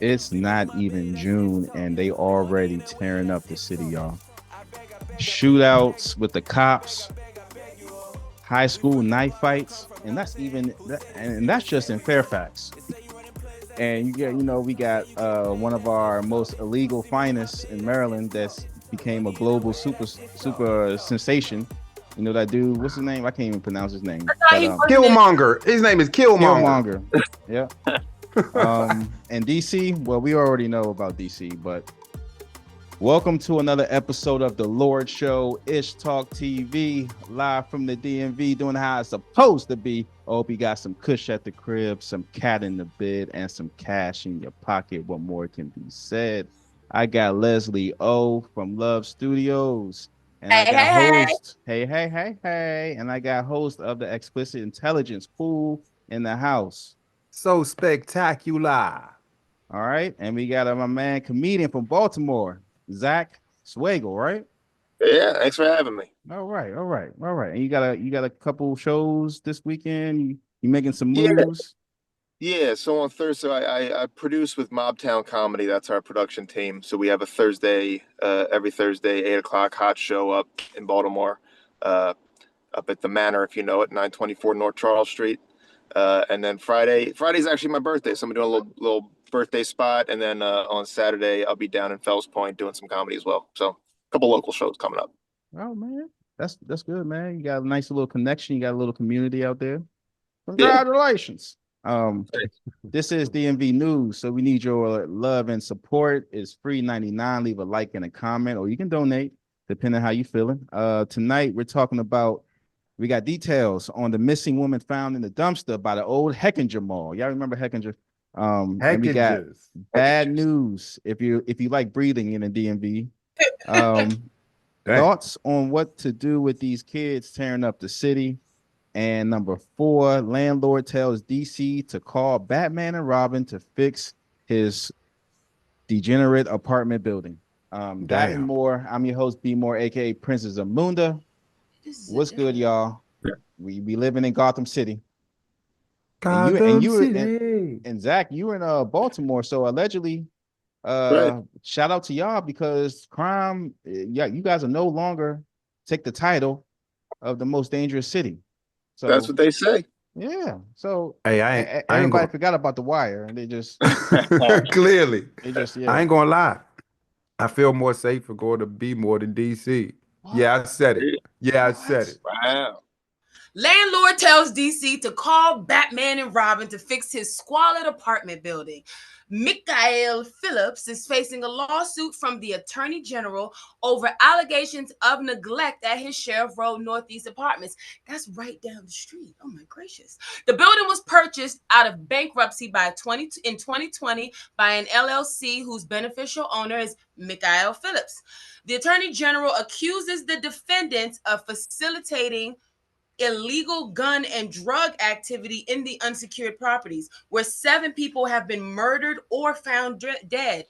It's not even June, and they already tearing up the city, y'all. Shootouts with the cops, high school knife fights, and that's just in Fairfax. And we got one of our most illegal finest in Maryland that's became a global super sensation. You know that dude, what's his name? I can't even pronounce his name. But Killmonger. His name is Killmonger. Yeah. And DC, well, we already know about DC, but welcome to another episode of the Lord Show, Ish Talk TV, live from the DMV, doing how it's supposed to be. I hope you got some kush at the crib, some cat in the bed, and some cash in your pocket. What more can be said? I got Lesli O from Love Studios, and I got host. Hey, and I got host of the Explicit Intelligence Pool in the house. So spectacular. All right, and we got my man, comedian from Baltimore, Zack Zwagil, right? Yeah, thanks for having me. All right. And you got a couple shows this weekend. You making some moves? Yeah. So on Thursday, I produce with Mobtown Comedy. That's our production team. So we have a Thursday, every Thursday, 8:00 hot show up in Baltimore, up at the Manor, if you know it, 924 North Charles Street. And then Friday's actually my birthday, so I'm doing a little birthday spot. And then on Saturday, I'll be down in Fells Point doing some comedy as well. So a couple local shows coming up. Oh man, that's good, man. You got a nice little connection. You got a little community out there. Congratulations. Yeah. This is DMV News, so we need your love and support. It's free 99. Leave a like and a comment, or you can donate, depending on how you feeling. Tonight we're talking about. We got details on the missing woman found in the dumpster by the old Heckinger Mall. Y'all remember Heckinger? And we got bad news if you like breathing in a DMV. Thoughts on what to do with these kids tearing up the city. And number 4, landlord tells DC to call Batman and Robin to fix his degenerate apartment building. That and more. I'm your host, B More, aka Princess Amunda. What's good, y'all? We living in Gotham City. And Zach, you were in Baltimore, so allegedly, shout out to y'all because crime. Yeah, you guys are no longer take the title of the most dangerous city. So that's what they say. Yeah. So hey, everybody forgot about The Wire, and they just clearly. Yeah. I ain't gonna lie. I feel more safe for going to B more than DC. What? Yeah, I said it. Yeah, I said it. Wow. Landlord tells DC to call Batman and Robin to fix his squalid apartment building. Michael Phillips is facing a lawsuit from the Attorney General over allegations of neglect at his Sheriff Road Northeast apartments. That's right down the street. Oh my gracious. The building was purchased out of bankruptcy in 2020 by an LLC whose beneficial owner is Michael Phillips. The Attorney General accuses the defendants of facilitating illegal gun and drug activity in the unsecured properties, where 7 people have been murdered or found dead.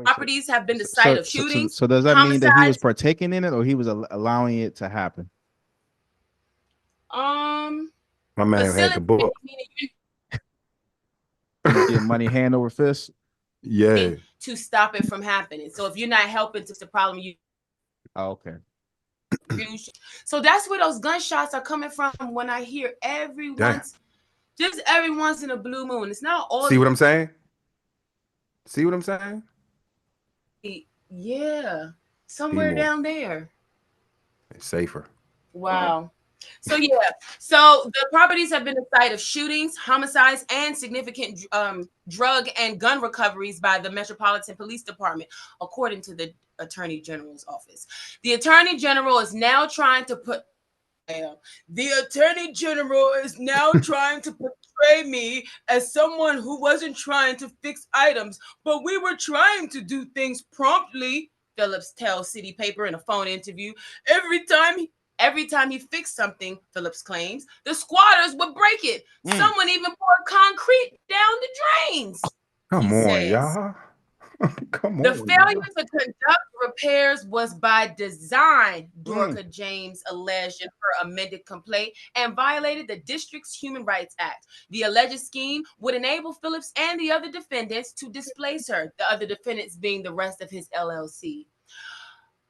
Properties have been the site of shootings. So does that mean that he was partaking in it, or he was allowing it to happen? My man had the book. Get money hand over fist. Yeah. To stop it from happening. So if you're not helping to the problem, you. Oh, okay. So that's where those gunshots are coming from. When I hear every once in a blue moon, it's not all. See what I'm saying? Yeah, somewhere down there. It's safer. Wow. So the properties have been the site of shootings, homicides, and significant drug and gun recoveries by the Metropolitan Police Department, according to the Attorney General's office. The Attorney General is now trying to portray me as someone who wasn't trying to fix items, but we were trying to do things promptly, Phillips tells City Paper in a phone interview. Every time he fixed something, Phillips claims, the squatters would break it. Someone even poured concrete down the drains. Come on, y'all. Come The on. failure to conduct repairs was by design, Dorka James alleged in her amended complaint, and violated the district's Human Rights Act. The alleged scheme would enable Phillips and the other defendants to displace her, the other defendants being the rest of his LLC,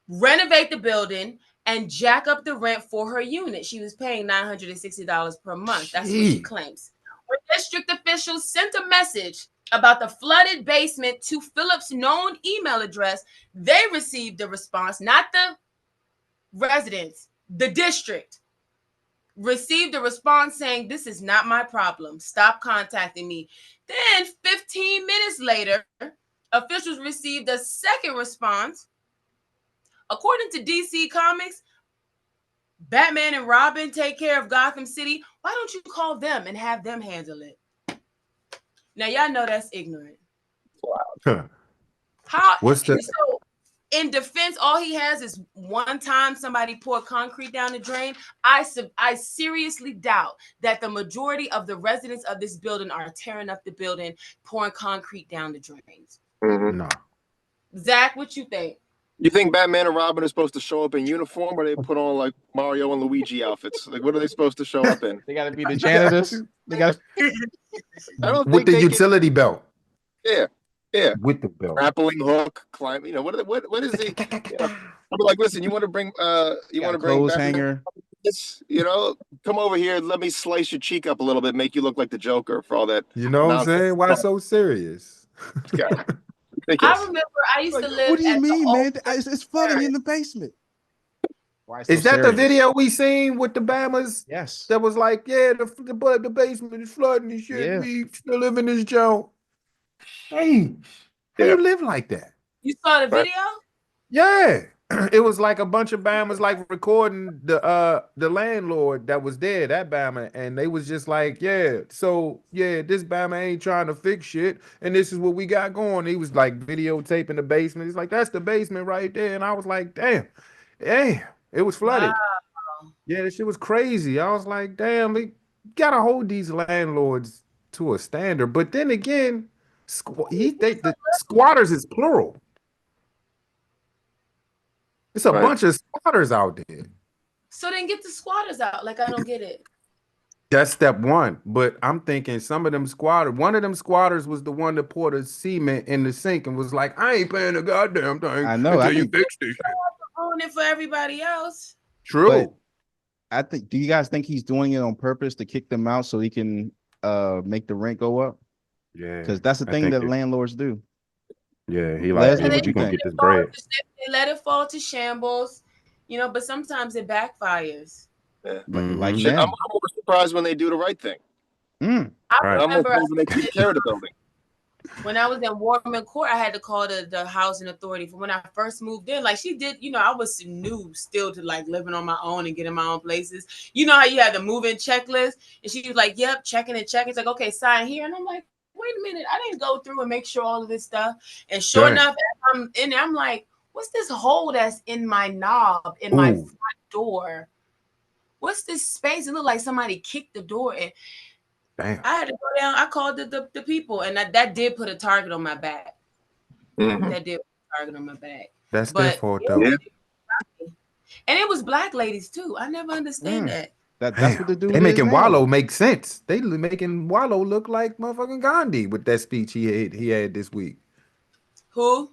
renovate the building, and jack up the rent for her unit. She was paying $960 per month. That's what she claims. When district officials sent a message about the flooded basement to Phillips' known email address, they received a response, not the residents, the district received a response saying, "This is not my problem. Stop contacting me." Then 15 minutes later, officials received a second response. According to DC Comics, Batman and Robin take care of Gotham City. Why don't you call them and have them handle it? Now, y'all know that's ignorant. Wow. How? What's the? So, in defense, all he has is one time somebody poured concrete down the drain. I seriously doubt that the majority of the residents of this building are tearing up the building, pouring concrete down the drains. No. Zach, what you think? You think Batman and Robin are supposed to show up in uniform, or they put on like Mario and Luigi outfits? Like, what are they supposed to show up in? They got to be the janitors. They got I don't with think the utility belt. Yeah, yeah. With the belt, grappling hook, climb. You know what is he? I'm like, listen, you want to bring clothes hanger. This, come over here. Let me slice your cheek up a little bit, make you look like the Joker for all that. You know what I'm saying? Why so serious? Yeah. I remember I used to live. What do you mean, man? It's flooding in the basement. Why so serious? The video we seen with the Bamas? Yes. That was like, yeah, the basement is flooding and shit. Yeah. We still live in this joint. Hey, how you live like that? You saw the video? Yeah. It was like a bunch of Bamas like recording the landlord that was there, that Bama, and they was just like, this Bama ain't trying to fix shit, and this is what we got going. He was like videotaping the basement. He's like, that's the basement right there. And I was like, damn, it was flooded. Wow. Yeah, this shit was crazy. I was like, damn, we gotta hold these landlords to a standard. But then again, the squatters is plural. It's a bunch of squatters out there. So then get the squatters out. Like, I don't get it. That's step one. But I'm thinking one of them squatters was the one that poured the cement in the sink and was like, I ain't paying a goddamn thing until you fix this shit. Doing it for everybody else. True. But do you guys think he's doing it on purpose to kick them out so he can make the rent go up? Yeah. Because that's the thing that landlords do. Yeah, he like, Leslie, you gonna get this bread. They let it fall to shambles, but sometimes it backfires. Yeah. Like I'm more surprised when they do the right thing. I remember when they take care of the building. When I was in Wharf Court, I had to call the housing authority for when I first moved in. Like she did, I was new still to like living on my own and getting my own places. You know how you had the move-in checklist, and she was like, "Yep, checking and checking." It's like, "Okay, sign here," and I'm like, wait a minute, I didn't go through and make sure all of this stuff. And sure enough, I'm in there, I'm like, what's this hole that's in my knob in my front door? What's this space? It looked like somebody kicked the door. And damn. I had to go down. I called the people, and that did put a target on my back. Mm-hmm. That did put a target on my back. That's their fault, though. Yeah. And it was black ladies too. I never understand that. That's what the dude. They making Wallow make sense. They making Wallow look like motherfucking Gandhi with that speech he had this week. Who?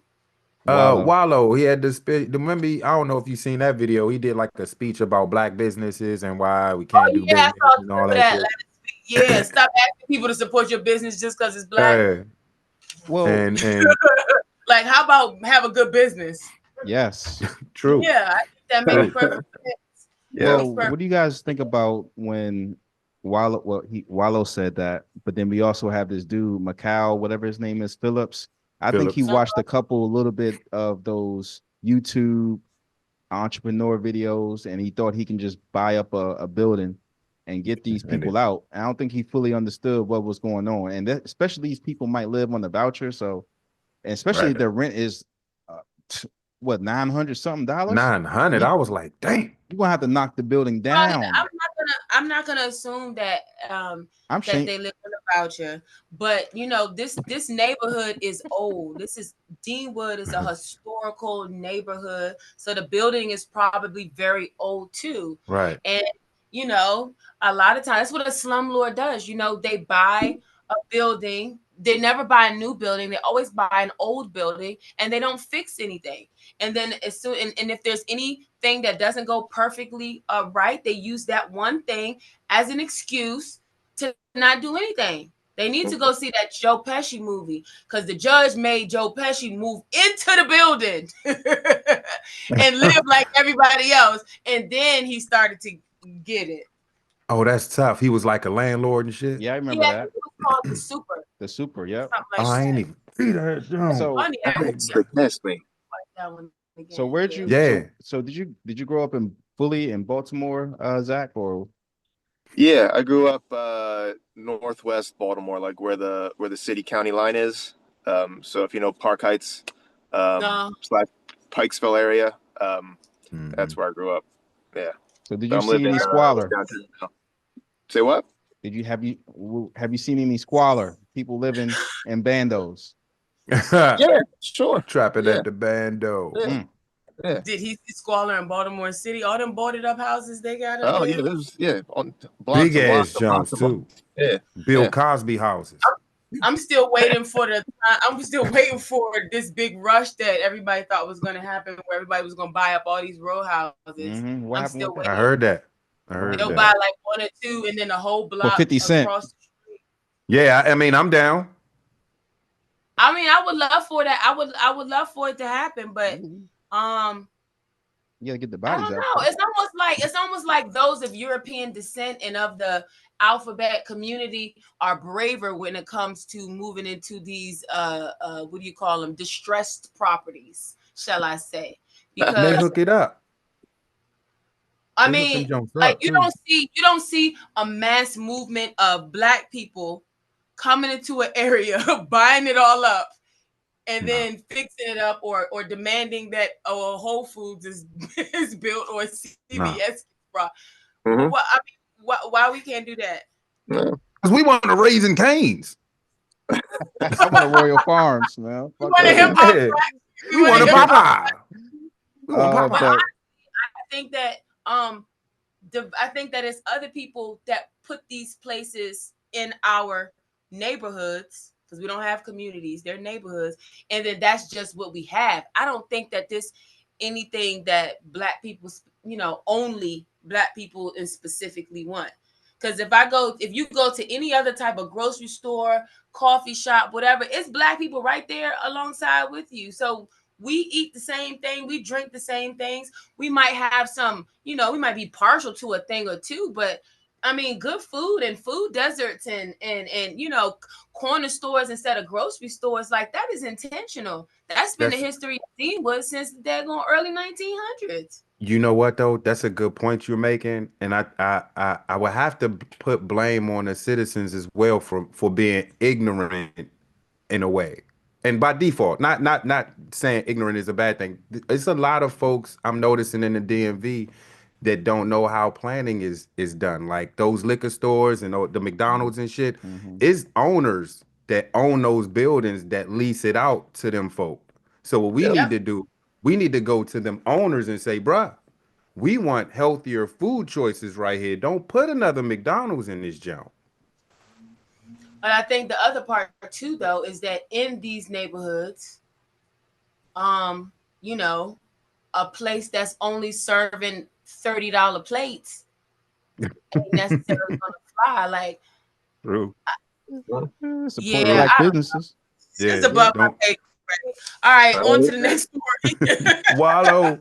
Wallow. He had the speech. Remember, I don't know if you seen that video. He did like a speech about black businesses and why we can't do business and all that shit. Yeah, stop asking people to support your business just because it's black. Well, and like, how about have a good business? Yes, true. Yeah, I think that makes perfect sense. Yeah. Well, what do you guys think about when Wallow said that? But then we also have this dude, Macau, whatever his name is, Phillips. I think he watched a little bit of those YouTube entrepreneur videos, and he thought he can just buy up a building and get these people out. I don't think he fully understood what was going on, and especially these people might live on the voucher. So, and especially their rent is $900 something. $900. I was like, dang. You're gonna have to knock the building down. I'm not gonna assume that they live on the about you. But you know, this neighborhood is old. Deanwood is a historical neighborhood, so the building is probably very old too. Right. And you know, a lot of times that's what a slumlord does. You know, they buy a building. They never buy a new building. They always buy an old building, and they don't fix anything. And then as soon and if there's anything that doesn't go perfectly right, they use that one thing as an excuse to not do anything. They need to go see that Joe Pesci movie because the judge made Joe Pesci move into the building and live like everybody else. And then he started to get it. Oh, that's tough. He was like a landlord and shit. Yeah, I remember Yeah, that. it was called the Super. The Super, yep. Something Oh, like I ain't that. even see that. Jones. So, Funny. I They missed me. like that one again. so where'd you? Yeah. So did you grow up fully in Baltimore, Zach, or? Yeah, I grew up northwest Baltimore, like where the city county line is. So if you know Park Heights, No. / Pikesville area, Mhm. that's where I grew up. Yeah. So did So you I'm see living any squalor? downtown now. Say what? Have you seen any squalor? People living in bandos. Yeah, sure. Trapping Yeah. at the bando. Yeah. Mm. Yeah. Did he see squalor in Baltimore City? All them boarded up houses they got up Oh there? yeah, there's on blocks Big and blocks ass and blocks Jones and blocks. too. Yeah. Bill Yeah. Cosby houses. I'm still waiting for this big rush that everybody thought was going to happen, where everybody was going to buy up all these row houses. Mhm. What I'm happened still with that? I waiting. heard that. I heard They'll that. buy like one or two, and then the whole block 50 cent. across the street. Yeah, I mean, I'm down. I mean, I would love for that. I would love for it to happen, but You gotta get the I bodies don't out. know. It's almost like those of European descent and of the alphabet community are braver when it comes to moving into these what do you call them, distressed properties, shall I say? And they Because hook it up. I They hook them mean, Jones like up, you too. don't see a mass movement of Black people coming into an area, buying it all up, and No. then fixing it up or demanding that Whole Foods is is built or CVS brought. Mhm. Well, I mean, why we can't do that? No. Because we want the Raising Canes. I want a Royal Farms, man. We Fuck want a that. hip hop. Yeah. We We want a hip hop. Popeye. We want But Popeye. I think that I think that it's other people that put these places in our neighborhoods because we don't have communities, they're neighborhoods, and then that's just what we have. I don't think that this anything that Black people, only Black people and specifically want. Because if you go to any other type of grocery store, coffee shop, whatever, it's Black people right there alongside with you. So we eat the same thing, we drink the same things. We might have some, we might be partial to a thing or two, but I mean, good food and food deserts and corner stores instead of grocery stores, like that is intentional. That's been the history of Deanwood since the daggone early 1900s. You know what though? That's a good point you're making, and I would have to put blame on the citizens as well for being ignorant in a way, and by default, not saying ignorant is a bad thing. It's a lot of folks I'm noticing in the DMV that don't know how planning is done. Like those liquor stores and the McDonald's and shit. Mhm. It's owners that own those buildings that lease it out to them folk. So what we Yep. need to do, we need to go to them owners and say, bruh, we want healthier food choices right here. Don't put another McDonald's in this junk. And I think the other part too, though, is that in these neighborhoods, a place that's only serving $30 plates ain't necessarily gonna fly. Like, True. Support yeah, Black businesses. it's Yeah, above my don't- pay grade. All right, on to the next story. Wallow.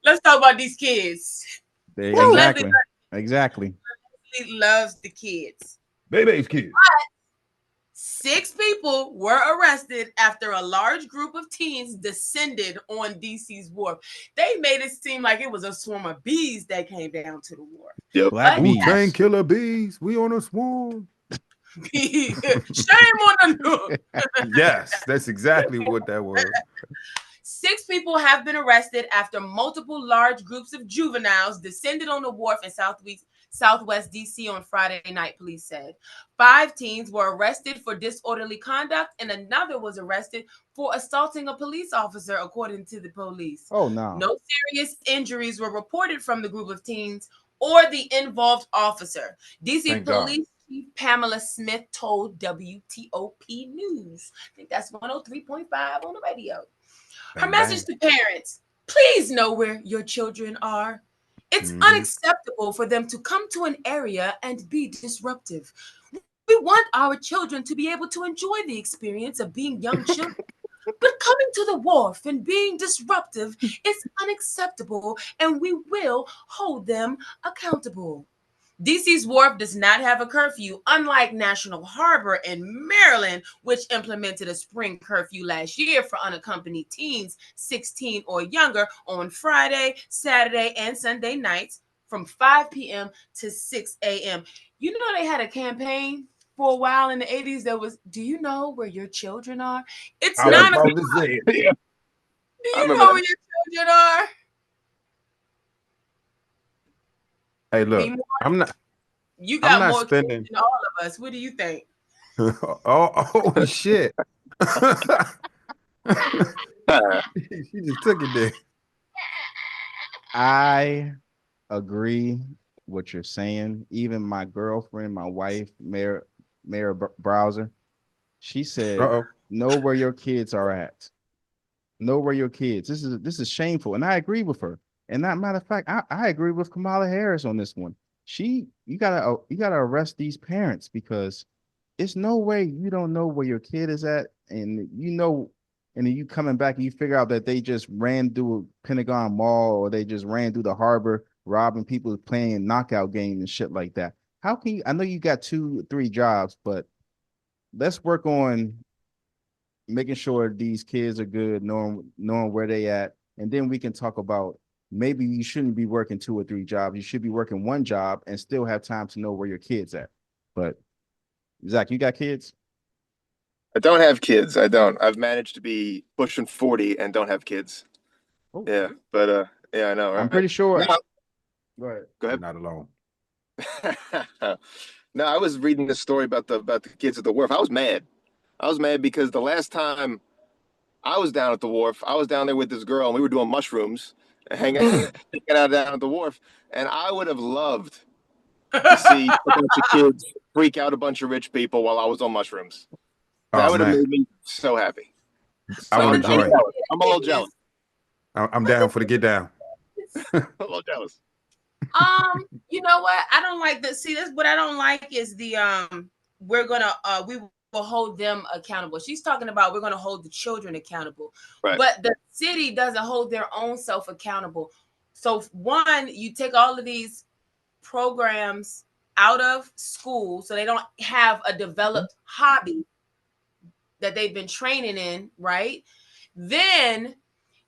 Let's talk about these kids. Exactly. Exactly. Leslie loves the kids. Baby's kids. 6 people were arrested after a large group of teens descended on DC's wharf. They made it seem like it was a swarm of bees that came down to the wharf. Yep. Black bees. Wu-Tang Killer Bees. We on a swarm. Shame on the Yes, that's exactly what that was. 6 people have been arrested after multiple large groups of juveniles descended on the wharf in Southwest DC on Friday night, police said. 5 teens were arrested for disorderly conduct, and another was arrested for assaulting a police officer, according to the police. Oh, no. No serious injuries were reported from the group of teens or the involved officer. DC Thank God. Police Chief Pamela Smith told WTOP News. I think that's 103.5 on the radio. Her Bang, message bang. to parents: please know where your children are. It's unacceptable for them to come to an area and be disruptive. We want our children to be able to enjoy the experience of being young children. But coming to the wharf and being disruptive is unacceptable, and we will hold them accountable. DC's Wharf does not have a curfew, unlike National Harbor in Maryland, which implemented a spring curfew last year for unaccompanied teens 16 or younger on Friday, Saturday, and Sunday nights from 5 p.m. to 6 a.m. You know, they had a campaign for a while in the 80s that was, do you know where your children are? It's I was 9 o'clock. about to say it. Yeah. Do I you remember know that. where your children are? Hey, look, Be more- I'm not. You I'm got not more kids spending. than all of us. What do you think? Oh shit! She just took it there. I agree what you're saying. Even my girlfriend, my wife, Mayor Browser, she said, Uh-oh. know where your kids are at. Know where your kids. This is shameful. And I agree with her. And that matter of fact, I agree with Kamala Harris on this one. You gotta arrest these parents, because it's no way you don't know where your kid is at, and and then you coming back and you figure out that they just ran through Pentagon Mall, or they just ran through the harbor, robbing people, playing knockout games and shit like that. How can you? I know you got 2-3 jobs, but let's work on making sure these kids are good, knowing where they at, and then we can talk about maybe you shouldn't be working 2 or 3 jobs. You should be working 1 job and still have time to know where your kids at. But Zach, you got kids? I don't have kids. I don't. I've managed to be pushing 40 and don't have kids. Oh. Yeah, but yeah, I know. Right? I'm pretty sure. No. Go ahead. Go You're ahead. not alone. No, I was reading this story about the kids at the wharf. I was mad. I was mad because the last time I was down at the wharf, I was down there with this girl, and we were doing mushrooms and hanging out down at the wharf. And I would have loved to see a bunch of kids freak out a bunch of rich people while I was on mushrooms. That Oh would have man, made me so happy. I want to I'm join. jealous. I'm a little jealous. I'm down for the get down. A little jealous. You know what? I don't like this. See, this what I don't like is the we will hold them accountable. She's talking about we're gonna hold the children accountable. Right. But the city doesn't hold their own self accountable. So one, you take all of these programs out of school so they don't have a developed hobby that they've been training in, right? Then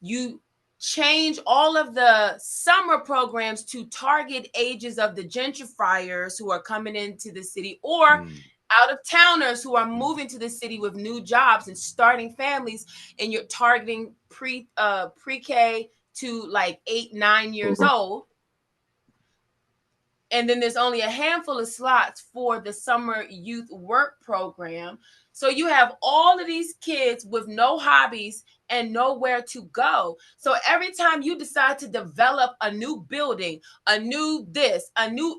you change all of the summer programs to target ages of the gentrifiers who are coming into the city, or out of towners who are moving to the city with new jobs and starting families, and you're targeting pre-K to like 8-9 years old. And then there's only a handful of slots for the summer youth work program. So you have all of these kids with no hobbies and nowhere to go. So every time you decide to develop a new building, a new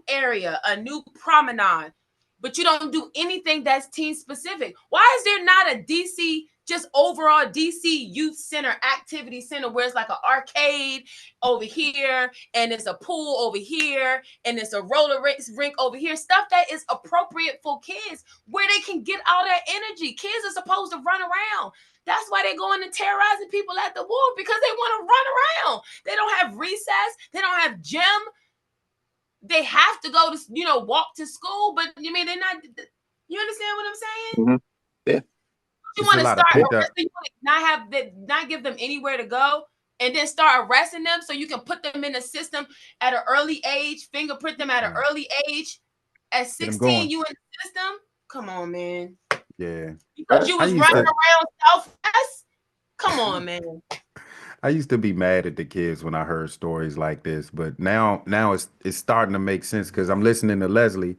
area, a new promenade, but you don't do anything that's teen specific. Why is there not a DC, just overall DC youth center, activity center, where it's like an arcade over here, and it's a pool over here, and it's a roller rink over here, stuff that is appropriate for kids, where they can get all that energy. Kids are supposed to run around. That's why they're going and terrorizing people at the wharf, because they want to run around. They don't have recess. They don't have gym. They have to go to, walk to school, but you mean they're not, you understand what I'm saying? Mm-hmm. Yeah. You want to start arresting, not give them anywhere to go, and then start arresting them so you can put them in the system at an early age, fingerprint them at an early age. At 16, you in the system? Come on, man. Yeah. Because you was running around Southwest? Come on, man. I used to be mad at the kids when I heard stories like this, but now it's starting to make sense because I'm listening to Leslie,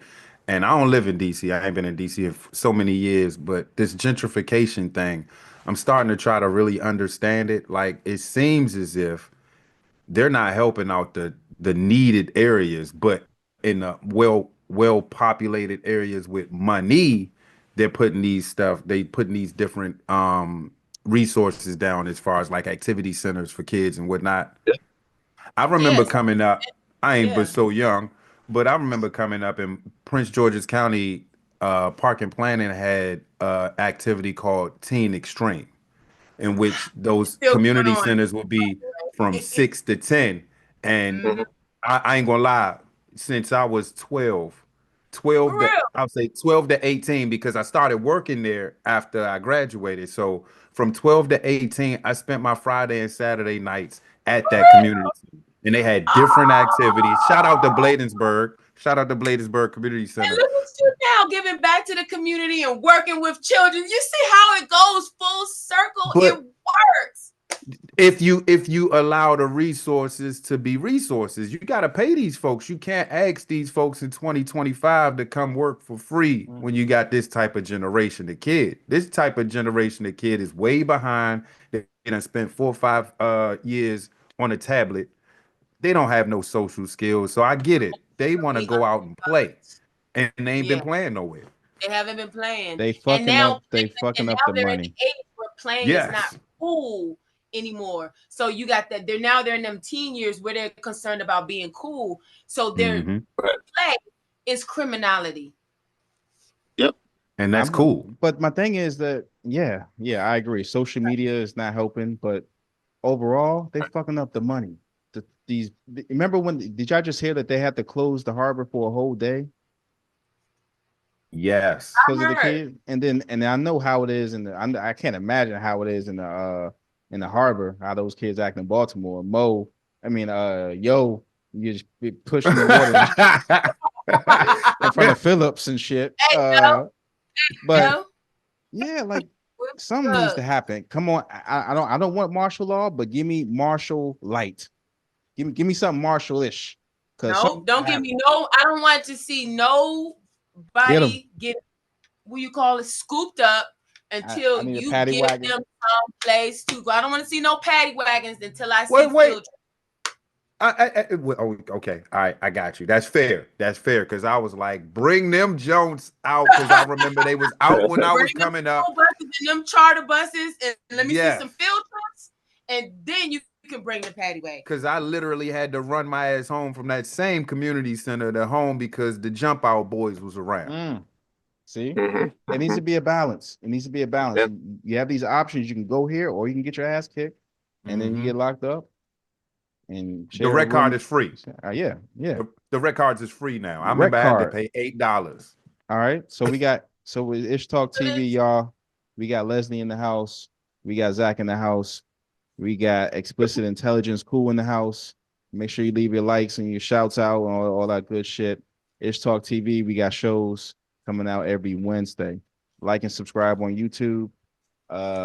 and I don't live in DC. I ain't been in DC in so many years, but this gentrification thing, I'm starting to try to really understand it. Like it seems as if they're not helping out the needed areas, but in the well populated areas with money, they're putting they putting these different resources down as far as like activity centers for kids and whatnot. I remember Yes, coming up, I ain't but yeah. so young, but I remember coming up in Prince George's County. Park and Planning had activity called Teen Extreme, in which those Still community going centers would be from on. 6 to 10. And Mhm. I ain't gonna lie, since I was 12, For 12 to real. I'll say 12 to 18, because I started working there after I graduated. So from 12 to 18, I spent my Friday and Saturday nights at For that community real. center. And they had different activities. Shout out to Oh, Bladensburg. Shout out to Bladensburg Community and Center. look at you now giving back to the community and working with children. You see how it goes full circle? It But works. if you allow the resources to be resources, you got to pay these folks. You can't ask these folks in 2025 to come work for free when you got this type of generation of kid. This type of generation of kid is way behind. They done spent 4 or 5 years on a tablet. They don't have no social skills. So I get it. They want to We go out and play, and they ain't been Yeah, playing nowhere. they haven't been playing. They And fucking now up. They and fucking up now the they're in the money. age where playing is not Yes. cool anymore. So you got that they're in them teen years where they're concerned about being cool. So their Hmm. play is criminality. Yep. And that's I'm, cool. but my thing is that I agree. Social media is not helping, but overall, they fucking up the money. Remember when did y'all just hear that they had to close the harbor for a whole day Yes. because of I the heard. kid? And I know how it is I can't imagine how it is in the harbor, how those kids act in Baltimore. You just be pushing the water in front of Phillips and shit. Hey, yo, But yo, yeah, like something needs look, to happen. Come on, I don't want martial law, but give me martial light. Give me something martial-ish, because no, something don't give happened. me no. I don't want to see Get them. nobody get what you call it scooped up I until need a you paddy give wagon. them some place to go. I don't want to see no paddy wagons until I see Wait, wait. field. Okay. All right, I got you. That's fair. That's fair. Because I was like, bring them Jones out. Because I remember they was out when I Bring was them coming school up. buses and them charter buses, and let me see some Yes. field trips, and then you can bring the paddy wagon. Because I literally had to run my ass home from that same community center to home because the jump out boys was around. See, Mhm, it needs to mhm. be a balance. It needs to be a balance. Yep. You have these options. You can go here, or you can get your ass kicked, and then you Hmm. get locked up and The share a red card room. is free. Yeah. The red cards is free now. I Red remember I had to card. pay $8. All right. So with Ish Talk TV, y'all, we got Leslie in the house. We got Zach in the house. We got Explicit Intelligence Cool in the house. Make sure you leave your likes and your shouts out and all that good shit. Ish Talk TV, we got shows coming out every Wednesday. Like and subscribe on YouTube.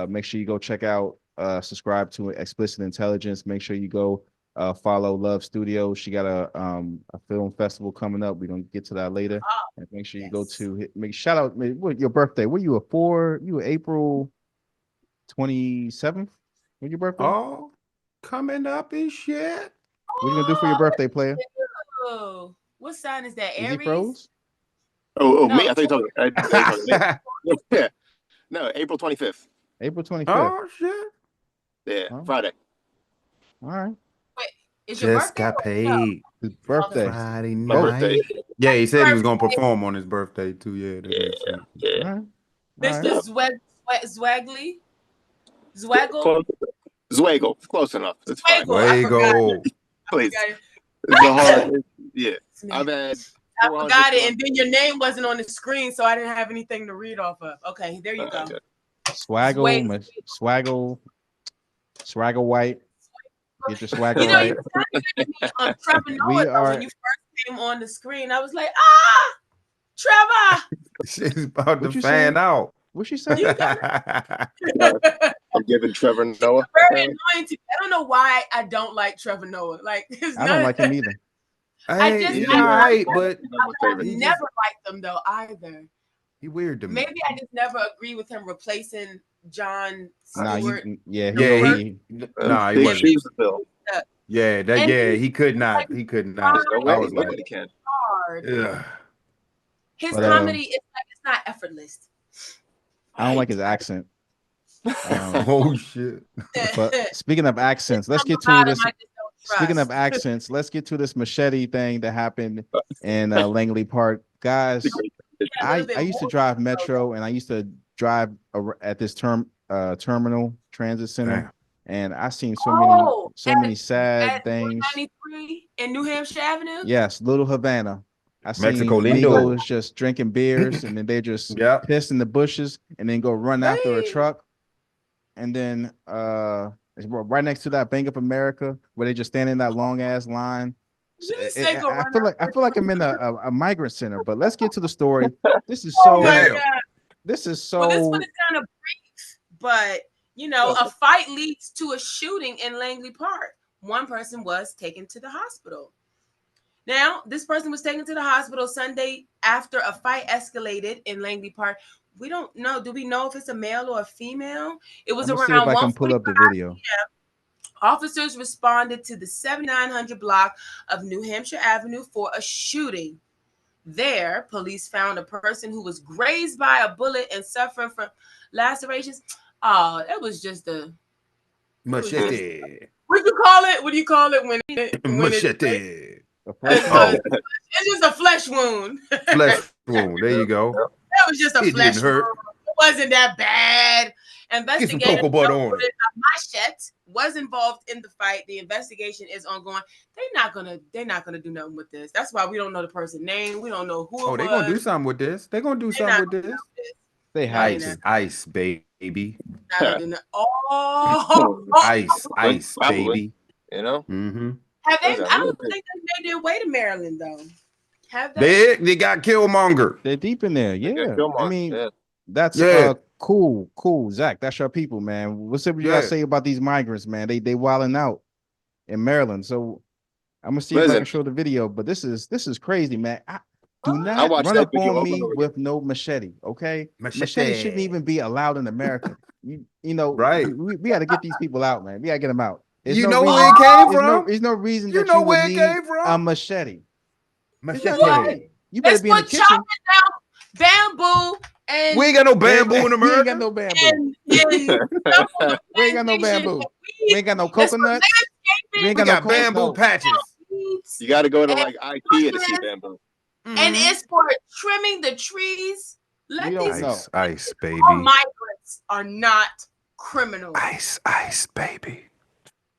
Make sure you go check out, subscribe to Explicit Intelligence. Make sure you go follow Love Studios. She got a film festival coming up. We're gonna get to that later. Oh, And make sure you yes. go to make shout out what your birthday. What you you were April 27th? When your birthday? Oh, coming up and shit. What you gonna do for your birthday, player? Oh, what sign is that? Is he Aries? froze? Oh, me? No, I thought you were talking. I thought you were talking to me. Yeah. No, April 25th. April 25th. Oh shit. Yeah, Oh, Friday. all right. wait, is your Just birthday? got Or no? paid. His birthday. Friday My Both. birthday. night. Yeah, he said he was gonna Birthday, perform on his birthday too. Yeah, that Yeah, makes sense. All yeah. right. All Mr. right. Zwagli? Zwaggle? Close. Zwagel. Close enough. It's fine. Zwaggle. I forgot. Fuego. Please. I It's a hard. Yeah. forgot I've had it. I 400 forgot it, plus. and then your name wasn't on the screen, so I didn't have anything to read off of. Okay, there you go. Okay. Swaggle, Swag- swaggle white. Get your swagger You know, right. you sounded like Trevor Noah We though, are when you first came on the screen. I was like, ah, Trevor. She's about What to you fan saying? out. What she said? You got I'm giving Trevor Noah. Very annoying to me. I don't know why I don't like Trevor Noah. Like, it's I don't not, like him either. I just He's Yeah, all I right, but I've he never just liked them though either. he weird to me. Maybe I just never agree with him replacing John Nah, Stewart. yeah, Yeah, he nah, he big wasn't. shoes to fill. Yeah, And he could not. He could not. There's no I way. was like, Nobody can. hard. ugh. His But, comedy is like it's not effortless. I don't like his accent. Oh shit. But speaking of accents, let's get to About him, this. I just don't Speaking of trust. accents, let's get to this Machete thing that happened in Langley Park, guys. A little bit I used to more drive so. Metro, and I used to drive at this terminal transit center, Damn. and I seen Oh, so many sad at things. 93 in New Hampshire Avenue. Yes, Little Havana. I seen Mexico lindo. Migos just drinking beers, and then they just Yeah. piss in the bushes, and then go run after a Hey. truck, and then it's right next to that Bank of America where they just stand in that long ass line. You just say go run I feel like I'm in a migrant center, but let's get to the story. This is Oh so my Damn. God. this is Well, this so one is kind of brief, but you know, a fight leads to a shooting in Langley Park. One person was taken to the hospital. Now, this person was taken to the hospital Sunday after a fight escalated in Langley Park. We don't know. Do we know if it's a male or a female? It was I'm gonna see around if I can pull up the 1:45 video. Officers responded to the 7900 block of New Hampshire Avenue for a shooting. There, police found a person who was grazed by a bullet and suffering from lacerations. Oh, that was just a Machete. what do you call it? What do you call it when it's Machete. A flesh Oh, wound? it's just a flesh wound. flesh wound. There you go. That was just a It flesh didn't hurt. wound. It wasn't that bad. Get some Investigators cocoa butter noted on it. a Machete was involved in the fight. The investigation is ongoing. They're not gonna do nothing with this. That's why we don't know the person's name. We don't know who Oh, it they're was. gonna do something with this. They're gonna do They're something not with gonna this. do this. They No, have they're to. not. Ice, baby. Not gonna do nothing. Oh, Ice, Probably. baby. You know, Mm-hmm. have they? Listen, I don't think they made their way to Maryland though. Have they? They got Killmonger. They're deep in there. Yeah. Killmonger, I mean, yeah. that's Yeah. cool. Zach, that's your people, man. What's up you gotta Yeah. say about these migrants, man? They wilding out in Maryland. So I'm gonna see if I can Listen. show the video, but this is crazy, man. Do Oh. not I watched run that up video on over me and over with no machete, okay? Machete shouldn't Machete. even be allowed in America. You know, Right. we got to get these people out, man. We got to get them out. There's You no know reason, where it came there's from? there's no reason You that know you would where it need came a from? machete. There's no Machete. need. You better Let's be in the put kitchen. choppers down, bamboo, and We ain't got no bamboo in We ain't America. got no bamboo. and stuff on the We ain't got no plantation bamboo. and We ain't got no Let's put coconuts. We ain't We got no got bamboo no. patches. weeds, You got to go to And like IKEA to see bushes. bamboo. and Mhm. it's for trimming the trees. Let We don't these know. Ice, baby. all migrants are not criminals. Ice, baby.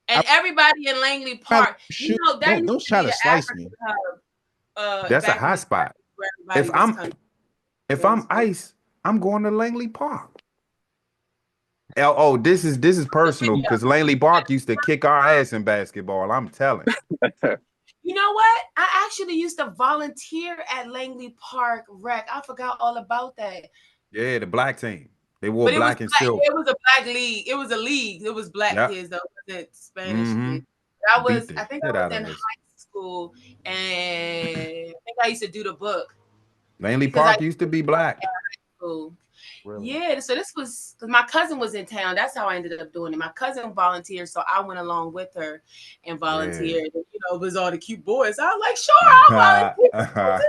And everybody in Langley Park, Shoot, that don't used to try be to the slice African me. hub, That's a back in hot the spot. day where everybody If was I'm coming. if I'm Ice, I'm going to Langley Park. Oh, this is personal because Langley Park used to kick our ass in basketball. I'm telling. You know what? I actually used to volunteer at Langley Park Rec. I forgot all about that. Yeah, the black team. They wore But black and silver. it was a black league. It was a league. It was black Yep. kids though, it wasn't Spanish Mhm. kids. I Beat the think shit I out was of in us. high school, and I think I used to do the book. Langley because Park used to be black. School. Really? Yeah, so this was because my cousin was in town. That's how I ended up doing it. My cousin volunteered, so I went along with her and volunteered. And, you know, it was all the cute boys. I was like, sure, I'll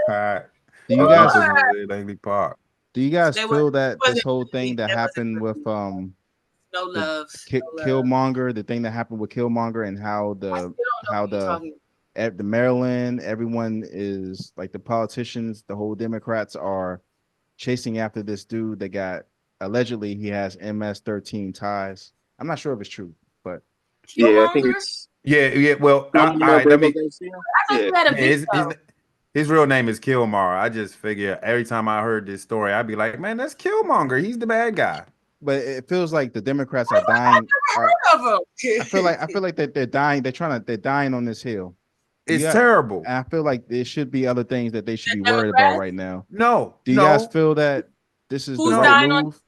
volunteer. Do you guys Sure. Langley Park? do you guys They feel that wasn't this whole thing really- that there happened with No love. no love. Killmonger, the thing that happened with Killmonger and how I still don't know how what you're the talking about. the Maryland, everyone is like the politicians, the whole Democrats are chasing after this dude that got allegedly he has MS-13 ties. I'm not sure if it's true, but Yeah, I think Killmonger? it's. Yeah. Well, all You know right. Let me. Bravo Garcia? I thought Yeah. you had a Yeah, video. his real name is Killmonger. I just figure every time I heard this story, I'd be like, man, that's Killmonger. He's the bad guy. it feels like the Democrats are dying. Heard of him. I feel like that they're dying. They're dying on this hill. It's Yeah. terrible. And I feel like there should be other things that they should be The worried about Democrats? right now. No. Do you guys feel that this is Who's the right dying on move?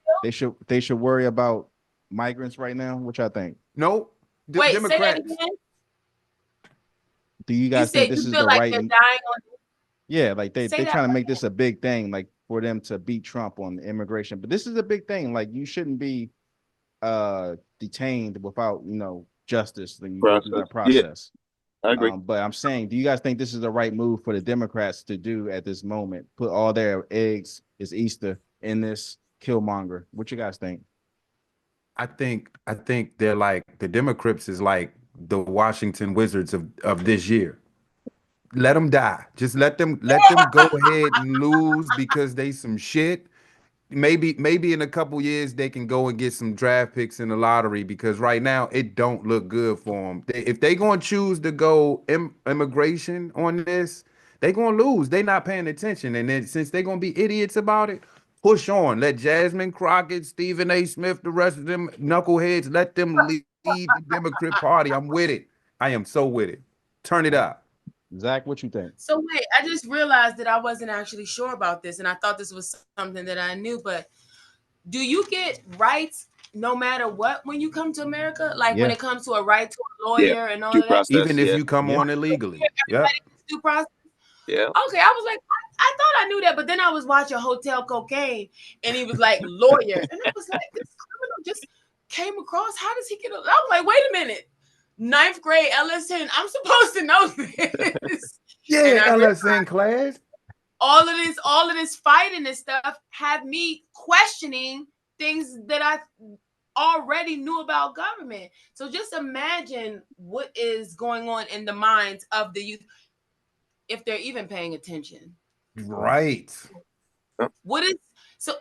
They should worry about migrants right now? What y'all think? Nope. Wait, say that Democrats. again. Do you You guys think said this you is feel the like right? they're dying on. Yeah, like they Say that trying to make again. this a big thing, like for them to beat Trump on immigration. But this is a big thing. Like you shouldn't be detained without justice. Then you go through that Yeah, process. I agree. But I'm saying, do you guys think this is the right move for the Democrats to do at this moment? Put all their eggs, it's Easter, in this Killmonger. What you guys think? I think they're like the Democrats is like the Washington Wizards of this year. Let them die. Just let them go ahead and lose because they some shit. Maybe in a couple years they can go and get some draft picks in the lottery because right now it don't look good for them. If they gonna choose to go immigration on this, they gonna lose. They not paying attention, and then since they gonna be idiots about it, push on. Let Jasmine Crockett, Stephen A. Smith, the rest of them knuckleheads, let them lead the Democrat Party. I'm with it. I am so with it. Turn it up. Zach, what you think? So wait, I just realized that I wasn't actually sure about this, and I thought this was something that I knew. But do you get rights no matter what when you come to America? Like when Yeah, it comes to a right to a Yeah, lawyer and all due of that? process. Even if Yeah, you come yeah. on illegally. Yep. Everybody gets due process. yeah. Okay, I was like, I thought I knew that, but then I was watching Hotel Cocaine, and he was like lawyer, and I was like, this criminal just came across. How does he get? I was like, wait a minute, ninth grade LSN. I'm supposed to know this, and Yeah, I realized LSN class. all of this fighting and stuff had me questioning things that I already knew about government. So just imagine what is going on in the minds of the youth if they're even paying attention. Right. What is so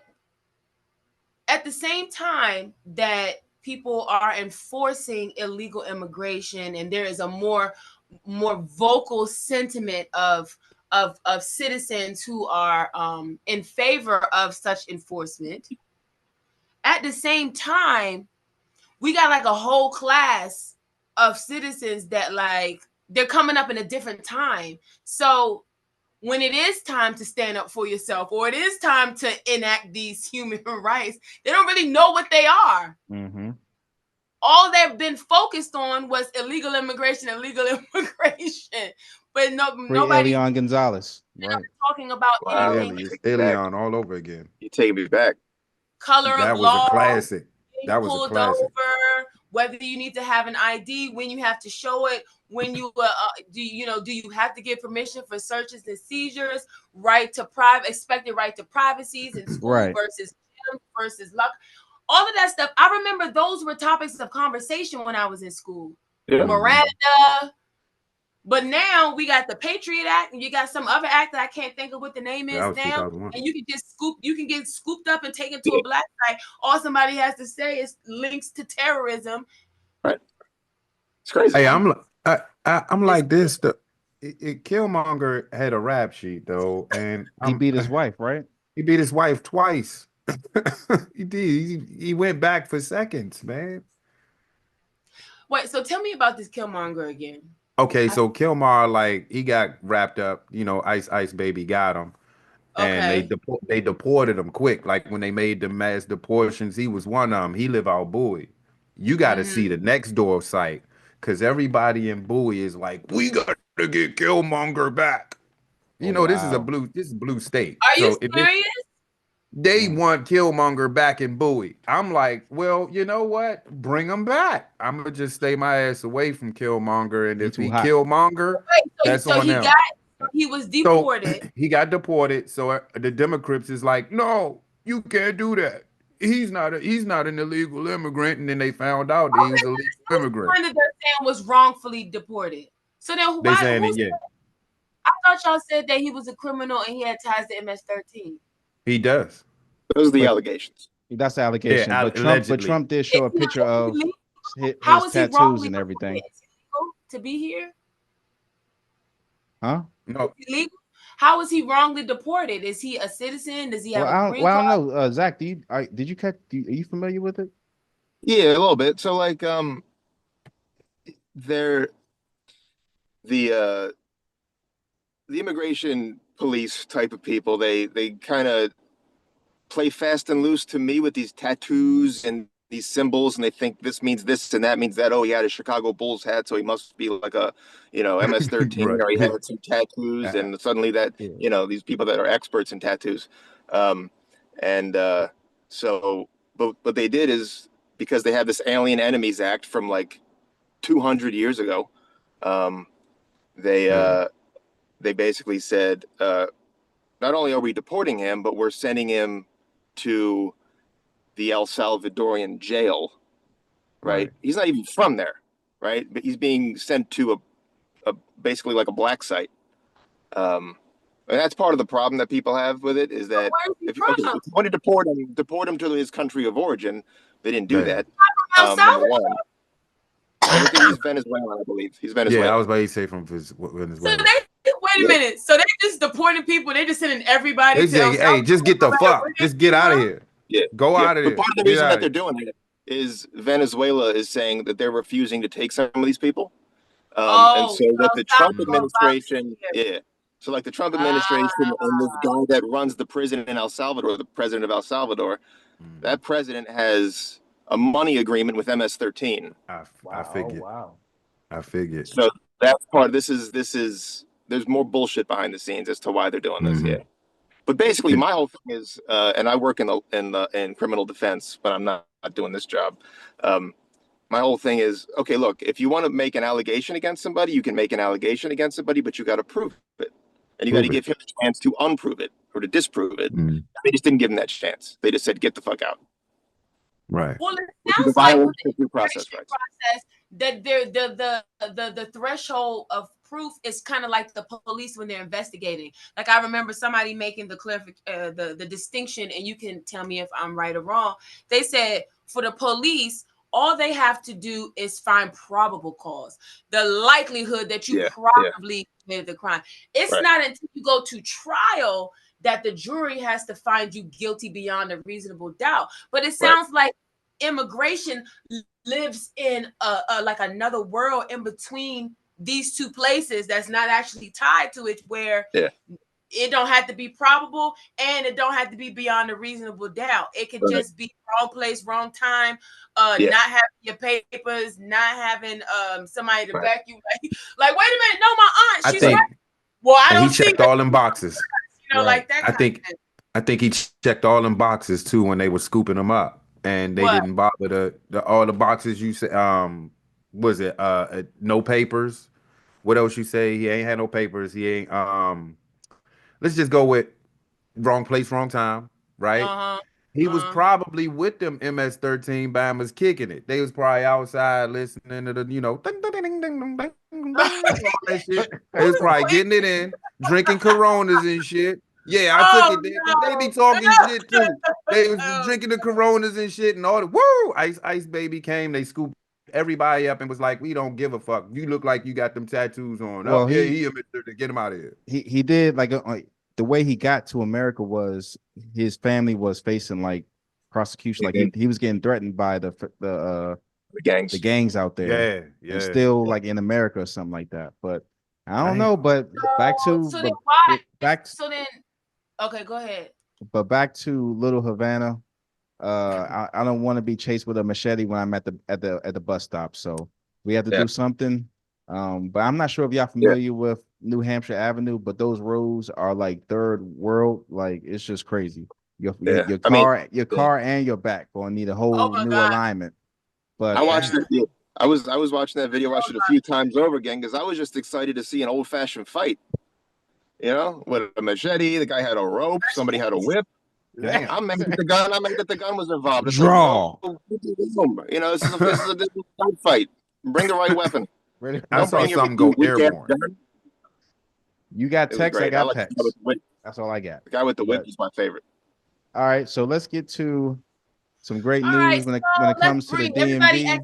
at the same time that people are enforcing illegal immigration and there is a more vocal sentiment of citizens who are in favor of such enforcement, at the same time we got like a whole class of citizens that like they're coming up in a different time. So when it is time to stand up for yourself or it is time to enact these human rights, they don't really know what they are. Mm-hmm. All they've been focused on was illegal immigration, but Free nobody Elian Gonzalez, right? talking about Wow. anything. Alias, Take me back. Alien all over again. You taking me back. Color of That was a law, classic. being That was a pulled classic. over, whether you need to have an ID, when you have to show it, when you do you have to give permission for searches and seizures, expected right to privacies in school Right. versus gym versus luck, all of that stuff. I remember those were topics of conversation when I was in school. Yeah. Miranda. But now we got the Patriot Act, and you got some other act that I can't think of what the name That is was now. 2001. And you can get scooped up and taken to a black site. All somebody has to say is links to terrorism. Right. It's crazy. Hey, I'm like this. Killmonger had a rap sheet though, and He beat his wife, right? he beat his wife twice. He did. He went back for seconds, man. Wait, so tell me about this Killmonger again. Okay, so Killmonger, like he got wrapped up. Ice Baby got him, and Okay. they deported him quick. Like when they made the mass deportations, he was one of them. He live out Bowie. You got to see the next door site because everybody in Bowie is like, we got to get Killmonger back. Oh, This is wow. blue state. Are you So if serious? they want Killmonger back in Bowie, I'm like, well, you know what? Bring him back. I'm gonna just stay my ass away from Killmonger, and He if too he hot. Killmonger, Wait, that's so on them. he was So deported. he got deported. So the Democrats is like, no, you can't do that. He's not an illegal immigrant. And then they found out that he was a legal immigrant. One that they're saying was wrongfully deported. So then They saying that, yeah, I thought y'all said that he was a criminal and he had ties to MS-13. he does. Those are the But allegations. that's the Yeah, allegation. But allegedly. Trump did show a picture of How his is he tattoos wrongly and everything. deported? Is it legal to be here? Huh? No, Illegal? How is he wrongly deported? Is he a citizen? Does he have a green I card? don't know. Zach, did you catch? Are you familiar with it? Yeah, a little bit. So like they're the immigration police type of people, they kind of play fast and loose to me with these tattoos and these symbols and they think this means this and that means that. Oh, he had a Chicago Bulls hat, so he must be like a, MS-13, Right. or he had some tattoos, and suddenly that, Yeah. these people that are experts in tattoos. Um, and so, but what they did is, because they have this Alien Enemies Act from like 200 years ago, um, they they basically said, not only are we deporting him, but we're sending him to the El Salvadorian jail. Right? He's not even from there, right? But he's being sent to a basically like a black site. And that's part of the problem that people have with it, is that Where's he if from? you want to deport him to his country of origin, they didn't do that. El Number Salvador? one, I think he's Venezuelan, I believe. He's Venezuelan. Yeah, I was about to say from So Venezuela. wait a minute. So they just deporting people. They just sending everybody They to El say, Salvador. hey, just get the fuck. Just get out of here. Yeah. Go out of But there. part of the Get reason out that of they're doing it is Venezuela is saying that they're refusing to take some of these people. And so that the Trump administration, so like the Trump administration and this guy that runs the prison in El Salvador, the president of El Salvador, that president has a money agreement with MS-13. I figured. Wow. I figured. So that's part. This is there's more bullshit behind the scenes as to why they're doing this. Yeah. But basically, my whole thing is, and I work in criminal defense, but I'm not doing this job. My whole thing is, okay, look, if you want to make an allegation against somebody, you can make an allegation against somebody, but you got to prove it, and you got to give him a chance to unprove it or to disprove it. They just didn't give him that chance. They just said, "Get the fuck out." Right. Well, it sounds like with the due process that the threshold of proof is kind of like the police when they're investigating. Like I remember somebody making the distinction, and you can tell me if I'm right or wrong. They said for the police, all they have to do is find probable cause, the likelihood that you probably committed the crime. It's not until you go to trial that the jury has to find you guilty beyond a reasonable doubt. But it sounds like immigration lives in a like another world in between these two places that's not actually tied to it, where it don't have to be probable and it don't have to be beyond a reasonable doubt. It could just be wrong place, wrong time, not having your papers, not having somebody to back you. Like, wait a minute, no, my aunt, she's right. Well, I don't he checked all them boxes. Like that. I think he checked all them boxes too when they were scooping them up, and they didn't bother all the boxes you said. Was it no papers? What else you say? He ain't had no papers. He ain't let's just go with wrong place, wrong time, right? He was probably with them MS-13 Bammers kicking it. They was probably outside listening to the, ding, ding, ding, ding, ding, ding, all that shit. They was probably getting it in, drinking Coronas and shit. Yeah, I took it there because they be talking shit too. They was drinking the Coronas and shit, and all the Ice Baby came. They scooped everybody up and was like, "We don't give a fuck. You look like you got them tattoos on." Well, he get him out of here. He did like the way he got to America was his family was facing like prosecution. Like he was getting threatened by the gangs out there. Yeah. And still like in America or something like that. But I don't know. But okay, go ahead. But back to Little Havana. I don't want to be chased with a machete when I'm at the bus stop. So we have to do something. But I'm not sure if y'all familiar with New Hampshire Avenue, but those roads are like third world. Like it's just crazy. Your car and your back gonna need a whole new alignment. But I watched it. I was watching that video. Watched it a few times over again because I was just excited to see an old fashioned fight. With a machete. The guy had a rope. Somebody had a whip. Damn. I'm mad that the gun was involved. It's Draw. Like, this is a fight. Bring the right weapon. I saw something go airborne. You got text, I got text. That's all I got. The guy with the whip is my favorite. All right, so let's get to some great news when it comes to the DMV.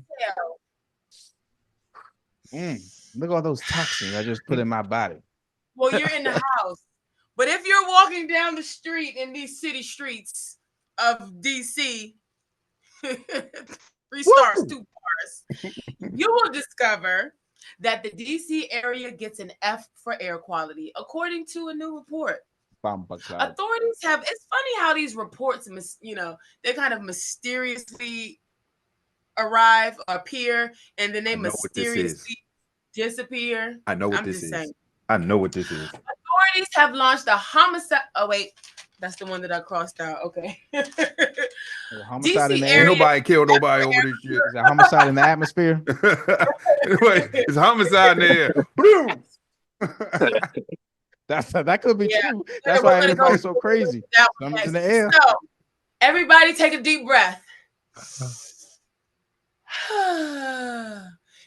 Look at all those toxins I just put in my body. Well, you're in the house. But if you're walking down the street in these city streets of DC, 3 stars, 2 bars, you will discover that the DC area gets an F for air quality, according to a new report. Authorities have, it's funny how these reports, they kind of mysteriously arrive, appear, and then they I know what this is. mysteriously disappear. I know what I'm this just is. saying. I know what this is. Authorities have launched a homicide. Oh wait, that's the one that I crossed out. Okay. Homicide in DC the Ain't air. nobody killed nobody over this shit. Is that homicide in the atmosphere? Anyway, it's homicide in there. Boom. That could be Yeah. true. That's why everybody's so crazy. That one Something's in next. the air. So, everybody take a deep breath.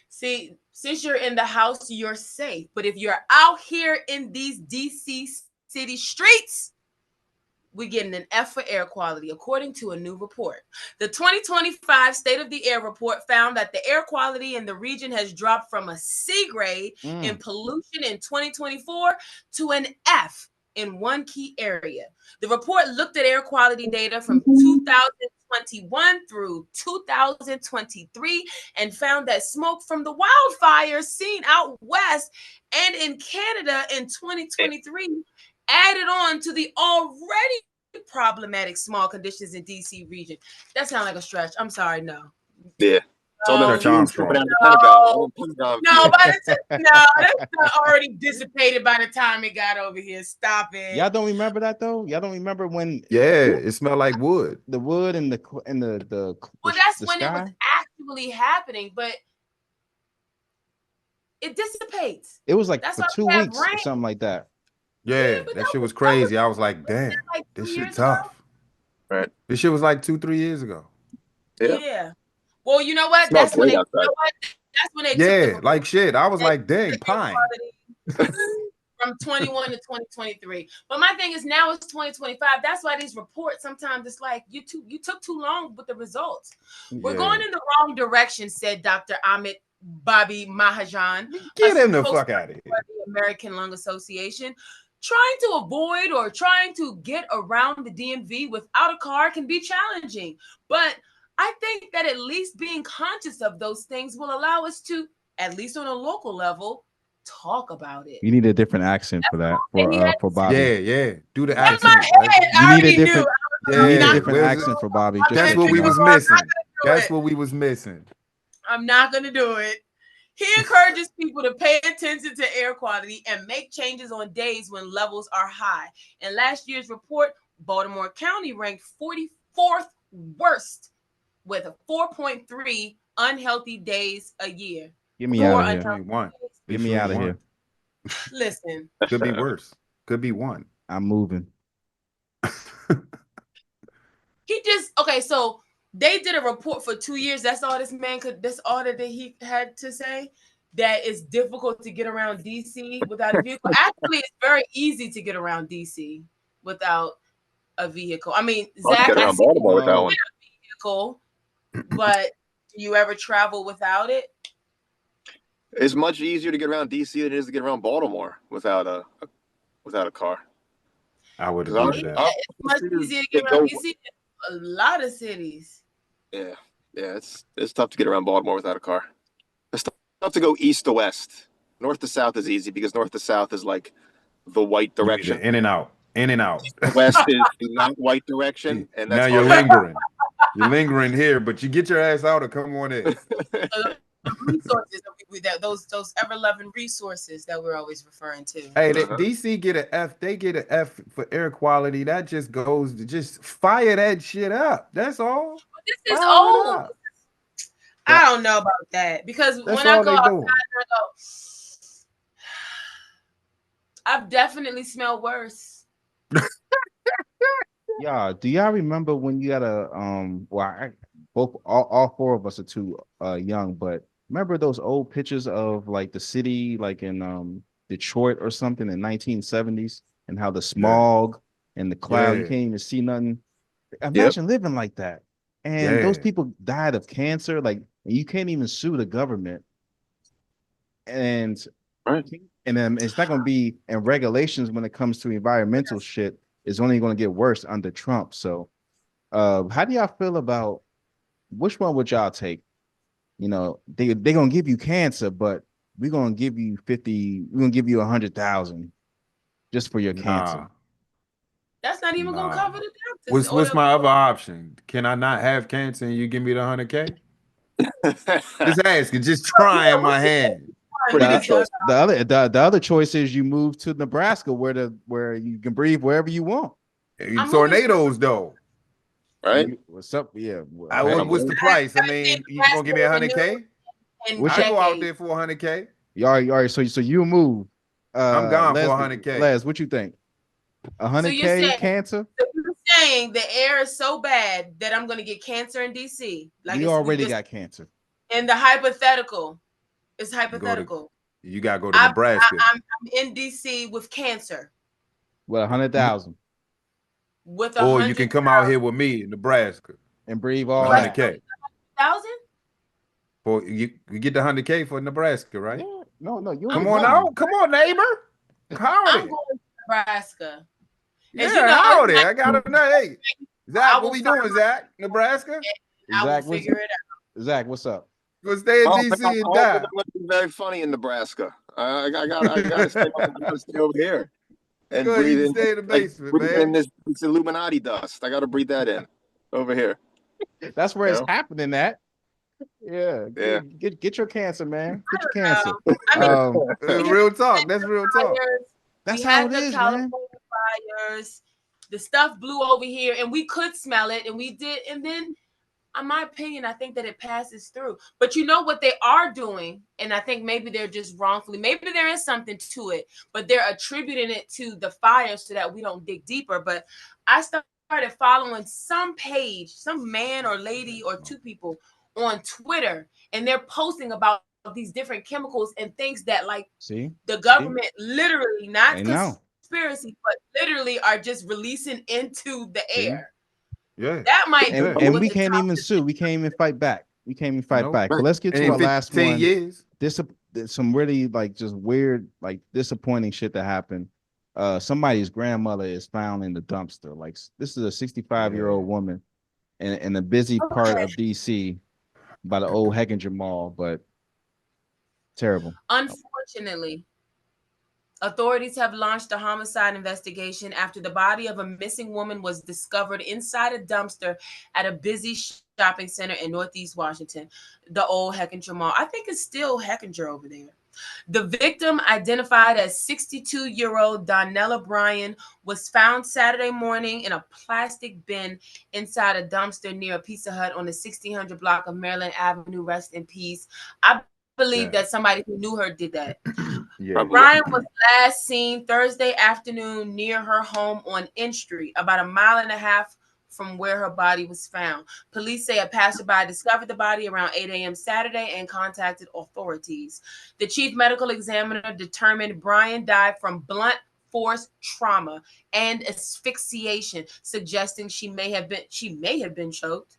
See, since you're in the house, you're safe. But if you're out here in these DC city streets, we're getting an F for air quality, according to a new report. The 2025 State of the Air report found that the air quality in the region has dropped from a C grade in pollution in 2024 to an F in one key area. The report looked at air quality data from 2021 through 2023 and found that smoke from the wildfires seen out west and in Canada in 2023 added on to the already problematic small conditions in DC region. That sounds like a stretch. I'm sorry, no. Yeah. It's all that Stretch fumes Armstrong. coming out of the Pentagon. All the Pentagon No, fumes. that's not already dissipated by the time it got over here. Stop it. Y'all don't remember that though? Y'all don't remember when Yeah, it smelled like wood. the wood and the Well, that's the when it was sky? actually happening, but it dissipates. It was like That's for why 2 we have weeks or rain. something like that. Yeah, but that that shit was- was crazy. I was like, damn, like 2 this shit years ago. tough. Right. This shit was like 2-3 years ago. Yeah. Well, you know what? Smells That's when great they. outside. You know what? That's when they took Yeah, the like shit. I was they like, dang, took the pine. quality from 21 to 2023. But my thing is now it's 2025. That's why these reports sometimes it's like you took too long with the results. We're Yeah. going in the wrong direction, said Dr. Amit Bobby Mahajan, Get a him the fuck spokesperson out of here. for the American Lung Association. Trying to avoid or trying to get around the DMV without a car can be challenging. But I think that at least being conscious of those things will allow us to, at least on a local level, talk about it. You need a different accent for that for Bobby. Yeah. Do the In my accent. head, I You need a already knew. different Yeah, you need a not different where's accent it? for Bobby. I'm just That's to what let we you know. was I'm not missing. gonna do That's it. what we was missing. I'm not going to do it. He encourages people to pay attention to air quality and make changes on days when levels are high. In last year's report, Baltimore County ranked 44th worst with a 4.3 unhealthy days a year. Get me Four out of here. unhealthy 21. days. Get me out of here. Listen, Could be worse. Could be one. I'm moving. he just okay. So they did a report for 2 years. That's all this man could. That's all that he had to say. That it's difficult to get around DC without a vehicle. Actually, it's very easy to get around DC without a vehicle. I mean, I'll Zach, get I around see Baltimore with that Well, one. a vehicle, but do you ever travel without it? It's much easier to get around DC than it is to get around Baltimore without a car. I would Because agree with Yeah, that. it's much easier to get around DC than a lot of cities. Yeah, it's tough to get around Baltimore without a car. It's tough to go east to west. North to south is easy because north to south is like the white direction. In and out. In and out. West is the not white direction, and Now that's you're hard. lingering. You're lingering here, but you get your ass out and come on in. The resources that those ever-loving resources that we're always referring to. Hey, DC get an F. They get an F for air quality. That just goes to just fire that shit up. That's all. This is Fire it old. up. I don't know about that because That's when I all go they outside, doing. I go, I've definitely smelled worse. Yeah, do y'all remember when you got a both all four of us are too young, but remember those old pictures of like the city like in Detroit or something in 1970s and how the smog and the cloud, you Yeah. can't even see nothing. Imagine living like that. And those Yeah. people died of cancer, like you can't even sue the government. And Right. and then it's not going to be, and regulations when it comes to environmental shit is only going to get worse under Trump. So how do y'all feel about, which one would y'all take? You know, they're going to give you cancer, but we're going to give you 50, we're going to give you 100,000 just for your cancer. Nah. That's not even gonna Nah. cover the taxes. What's my other option? Can I not have cancer and you give me the 100K? Just asking, just trying my hand. Pretty good choice. The other choice is you move to Nebraska where you can breathe wherever you want. Tornadoes though. Right? What's up? Yeah. What's the price? I mean, you gonna give me $100K? I go out there for $100K. You all right. So you move. I'm gone Leslie, for $100K. Les, what you think? $100K cancer? So you're saying the air is so bad that I'm gonna get cancer in DC? Like you already got cancer. In the hypothetical, it's hypothetical. You gotta go to Nebraska. I'm in DC with cancer. With 100,000. With or you can come out here with me in Nebraska and breathe all 100K. 1,000? For you get the 100K for Nebraska, right? Yeah. No, you come on now. Come on, neighbor. Howdy. I'm going to Nebraska. Yeah, you know, howdy. I got to know. Hey, Zach, what we doing, Zach? Nebraska? I will figure it out. Zach, what's up? Go stay in DC and die. It would be very funny in Nebraska. I gotta stay over here and breathe in. Stay in the basement, man. In this Illuminati dust. I gotta breathe that in over here. That's where it's happening at. Yeah. Get your cancer, man. Get your cancer. Real talk. That's real talk. That's how it is, man. Fires. The stuff blew over here, and we could smell it, and we did, and then. In my opinion, I think that it passes through. But you know what they are doing, and I think maybe they're just wrongfully, maybe there is something to it, but they're attributing it to the fire so that we don't dig deeper. But I started following some page, some man or lady or two people on Twitter, and they're posting about these different chemicals and things that the government literally, not conspiracy, but literally are just releasing into the air. Yeah, that might and we can't even sue. We can't even fight back. But let's get to our last one. Years. Some really just weird, disappointing shit that happened. Somebody's grandmother is found in the dumpster. This is a 65-year-old woman in a busy part of DC by the old Heckinger Mall, but terrible. Unfortunately, authorities have launched a homicide investigation after the body of a missing woman was discovered inside a dumpster at a busy shopping center in Northeast Washington, the old Heckinger Mall. I think it's still Heckinger over there. The victim, identified as 62-year-old Donnella Bryan, was found Saturday morning in a plastic bin inside a dumpster near a Pizza Hut on the 1600 block of Maryland Avenue. Rest in peace. I believe that somebody who knew her did that. Bryan was last seen Thursday afternoon near her home on N Street, about a mile and a half from where her body was found. Police say a passerby discovered the body around 8 a.m. Saturday and contacted authorities. The chief medical examiner determined Bryan died from blunt force trauma and asphyxiation, suggesting she may have been choked.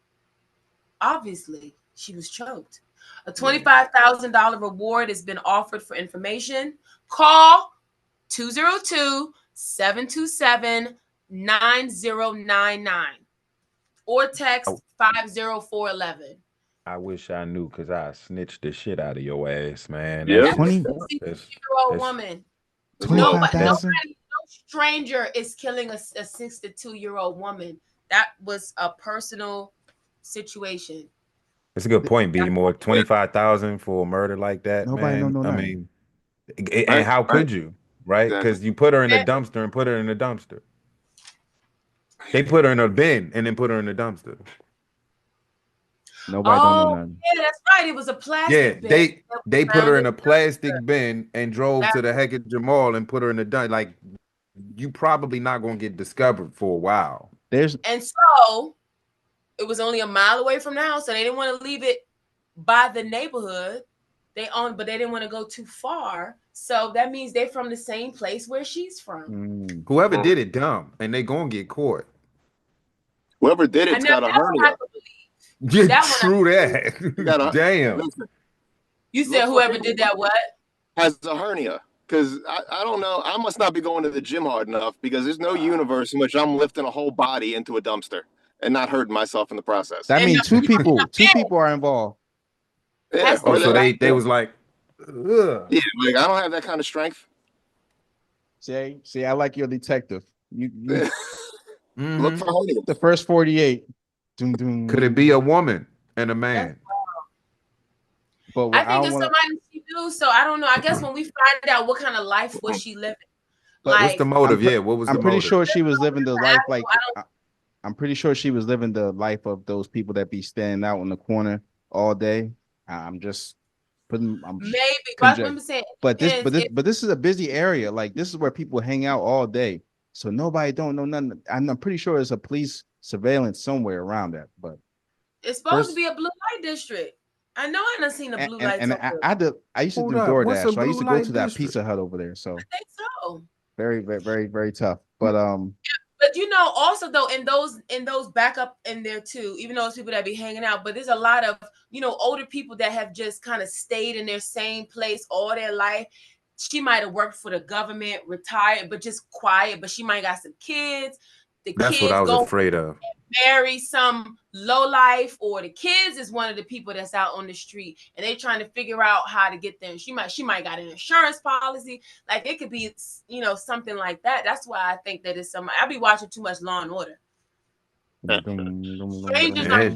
Obviously, she was choked. A $25,000 reward has been offered for information. Call 202-727-9099 or text 50411. I wish I knew, because I snitched the shit out of your ass, man. Yeah. 62-year-old woman. No stranger is killing a 62-year-old woman. That was a personal situation. It's a good point, B. More 25,000 for a murder like that. Nobody man. know I that. mean, and how could you, right? Because you put her in a dumpster and put her in a dumpster. They put her in a bin and then put her in a dumpster. Nobody don't know nothing. Yeah, that's right. It was a plastic bin. Yeah, they put her in a plastic bin and drove to the Heckinger Mall and put her in the dumpster. Like, you probably not gonna get discovered for a while. And so it was only a mile away from the house, so they didn't want to leave it by the neighborhood. But they didn't want to go too far. So that means they're from the same place where she's from. Whoever did it dumb, and they gonna get caught. Whoever did it's got a hernia. Yeah, true that. Damn. Listen, you said whoever did that what? Has a hernia. Because I don't know. I must not be going to the gym hard enough, because there's no universe in which I'm lifting a whole body into a dumpster and not hurting myself in the process. That means two people are involved. Yeah. So they was like, ugh. Yeah, like I don't have that kind of strength. See, I like your detective. You look for hernia. The first 48. Doom, doom. Could it be a woman and a man? But I think it's somebody she knew. So I don't know. I guess when we find out what kind of life was she living, but what's the motive? What was the motive? I'm pretty sure she was living the life like I'm pretty sure she was living the life of those people that be standing out in the corner all day. I'm just putting. maybe. But this is a busy area. Like this is where people hang out all day. So nobody don't know nothing. I'm pretty sure there's a police surveillance somewhere around that. But it's supposed to be a blue light district. I know I done seen a blue light. I used to do DoorDash, so I used to go to that Pizza Hut over there. So I think so. Very, very, very, very tough. But But you know, also though, in those backup in there too, even those people that be hanging out, but there's a lot of, you know, older people that have just kind of stayed in their same place all their life. She might have worked for the government, retired, but just quiet, but she might got some kids. That's what I was afraid of. Marry some low life, or the kids is one of the people that's out on the street and they trying to figure out how to get them. She might got an insurance policy. Like it could be, you know, something like that. That's why I think that it's I be watching too much Law and Order.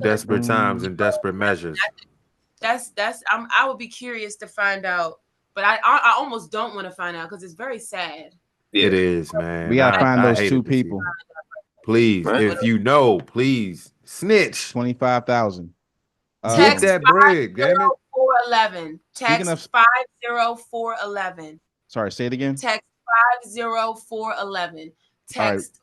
Desperate times and desperate measures. I would be curious to find out, but I almost don't want to find out because it's very sad. It is, man. We gotta find those two people. Please, if you know, please snitch. 25,000. Get that bread, damn it. 411. Text 50411. Sorry, say it again. Text 50411. Text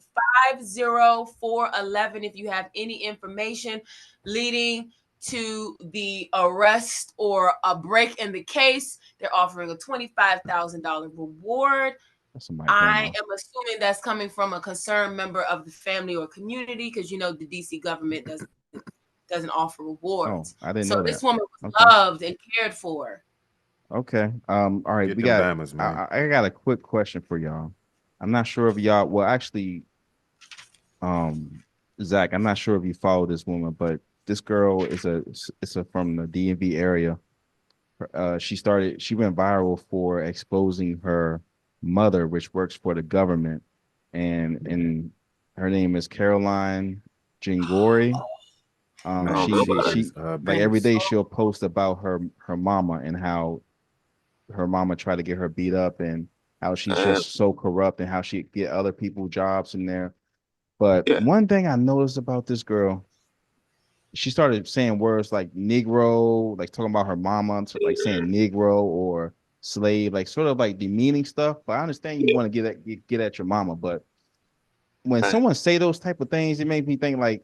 50411 if you have any information leading to the arrest or a break in the case. They're offering a $25,000 reward. I am assuming that's coming from a concerned member of the family or community, because you know the DC government doesn't offer rewards. Oh, I didn't know that. So this woman was loved and cared for. Okay. All right. Get Bamas, man. I got a quick question for y'all. I'm not sure if y'all. Well, actually, Zach, I'm not sure if you follow this woman, but this girl is from the DMV area. She went viral for exposing her mother, which works for the government, and her name is Caroline Jingori. She like every day she'll post about her mama and how her mama tried to get her beat up and how she's just so corrupt and how she get other people jobs in there. But one thing I noticed about this girl, she started saying words like Negro, like talking about her mama, like saying Negro or slave, like sort of like demeaning stuff. But I understand you want to get at your mama, but when someone say those type of things, it makes me think like,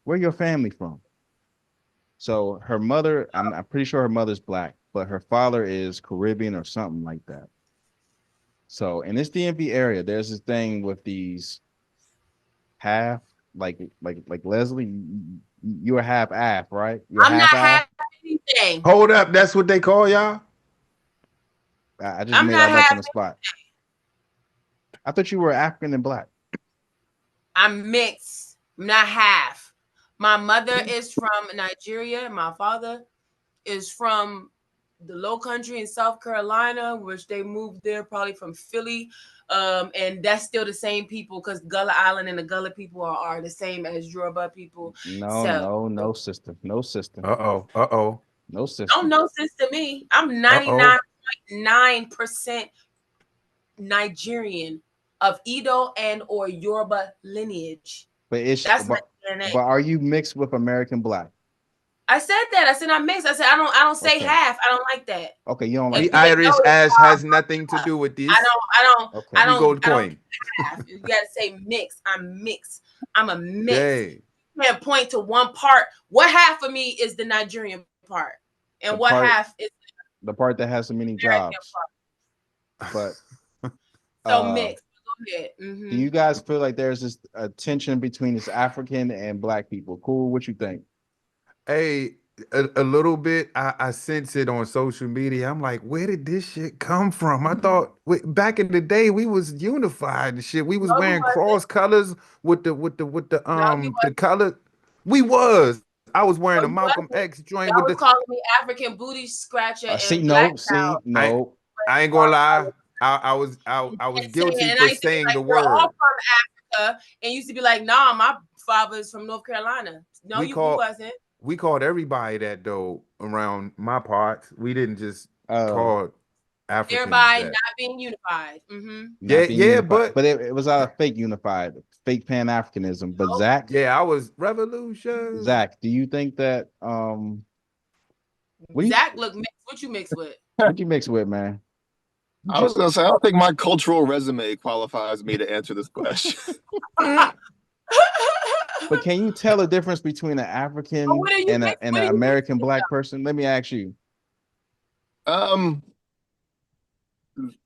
where your family from? So her mother, I'm pretty sure her mother's black, but her father is Caribbean or something like that. So in this DMV area, there's this thing with these half, like Leslie, you're half AF, right? You're I'm not half anything. Hold up, that's what they call y'all? I just made that up on the spot. I thought you were African and black. I'm mixed. I'm not half. My mother is from Nigeria. My father is from the Low Country in South Carolina, which they moved there probably from Philly. And that's still the same people, because Gullah Island and the Gullah people are the same as Yoruba people. No, sister. No, sister. No, sister. Don't no sister me. I'm 99.9% Nigerian of Edo and or Yoruba lineage. But are you mixed with American black? I said that. I said I'm mixed. I said I don't say half. I don't like that. Okay, you don't like the Irish ass has nothing to do with this. I don't. Okay. I don't. Gold coin. You gotta say mixed. I'm mixed. I'm a mix. Hey. You can't point to one part. What half of me is the Nigerian part, and what half is the part that has so many jobs? But so mixed. Go ahead. Do you guys feel like there's this tension between this African and black people? Cool. What you think? Hey, a little bit. I sense it on social media. I'm like, where did this shit come from? I thought back in the day we was unified and shit. We was wearing cross colors with the color. We was. I was wearing a Malcolm X joint with the. Calling me African booty scratcher. No. I ain't gonna lie. I was guilty for saying the word. We're all from Africa, and used to be like, nah, my father is from North Carolina. No, you wasn't. we called everybody that though around my parts. We didn't just call Africans Everybody that. not being unified. Yeah, unified. But it was out of fake unified, fake Pan-Africanism. But Zach, I was revolution. Zach, do you think that Zach look mixed. What you mix with? What you mix with, man? I was gonna say, I don't think my cultural resume qualifies me to answer this question. But can you tell a difference between an African and an American black person? Let me ask you.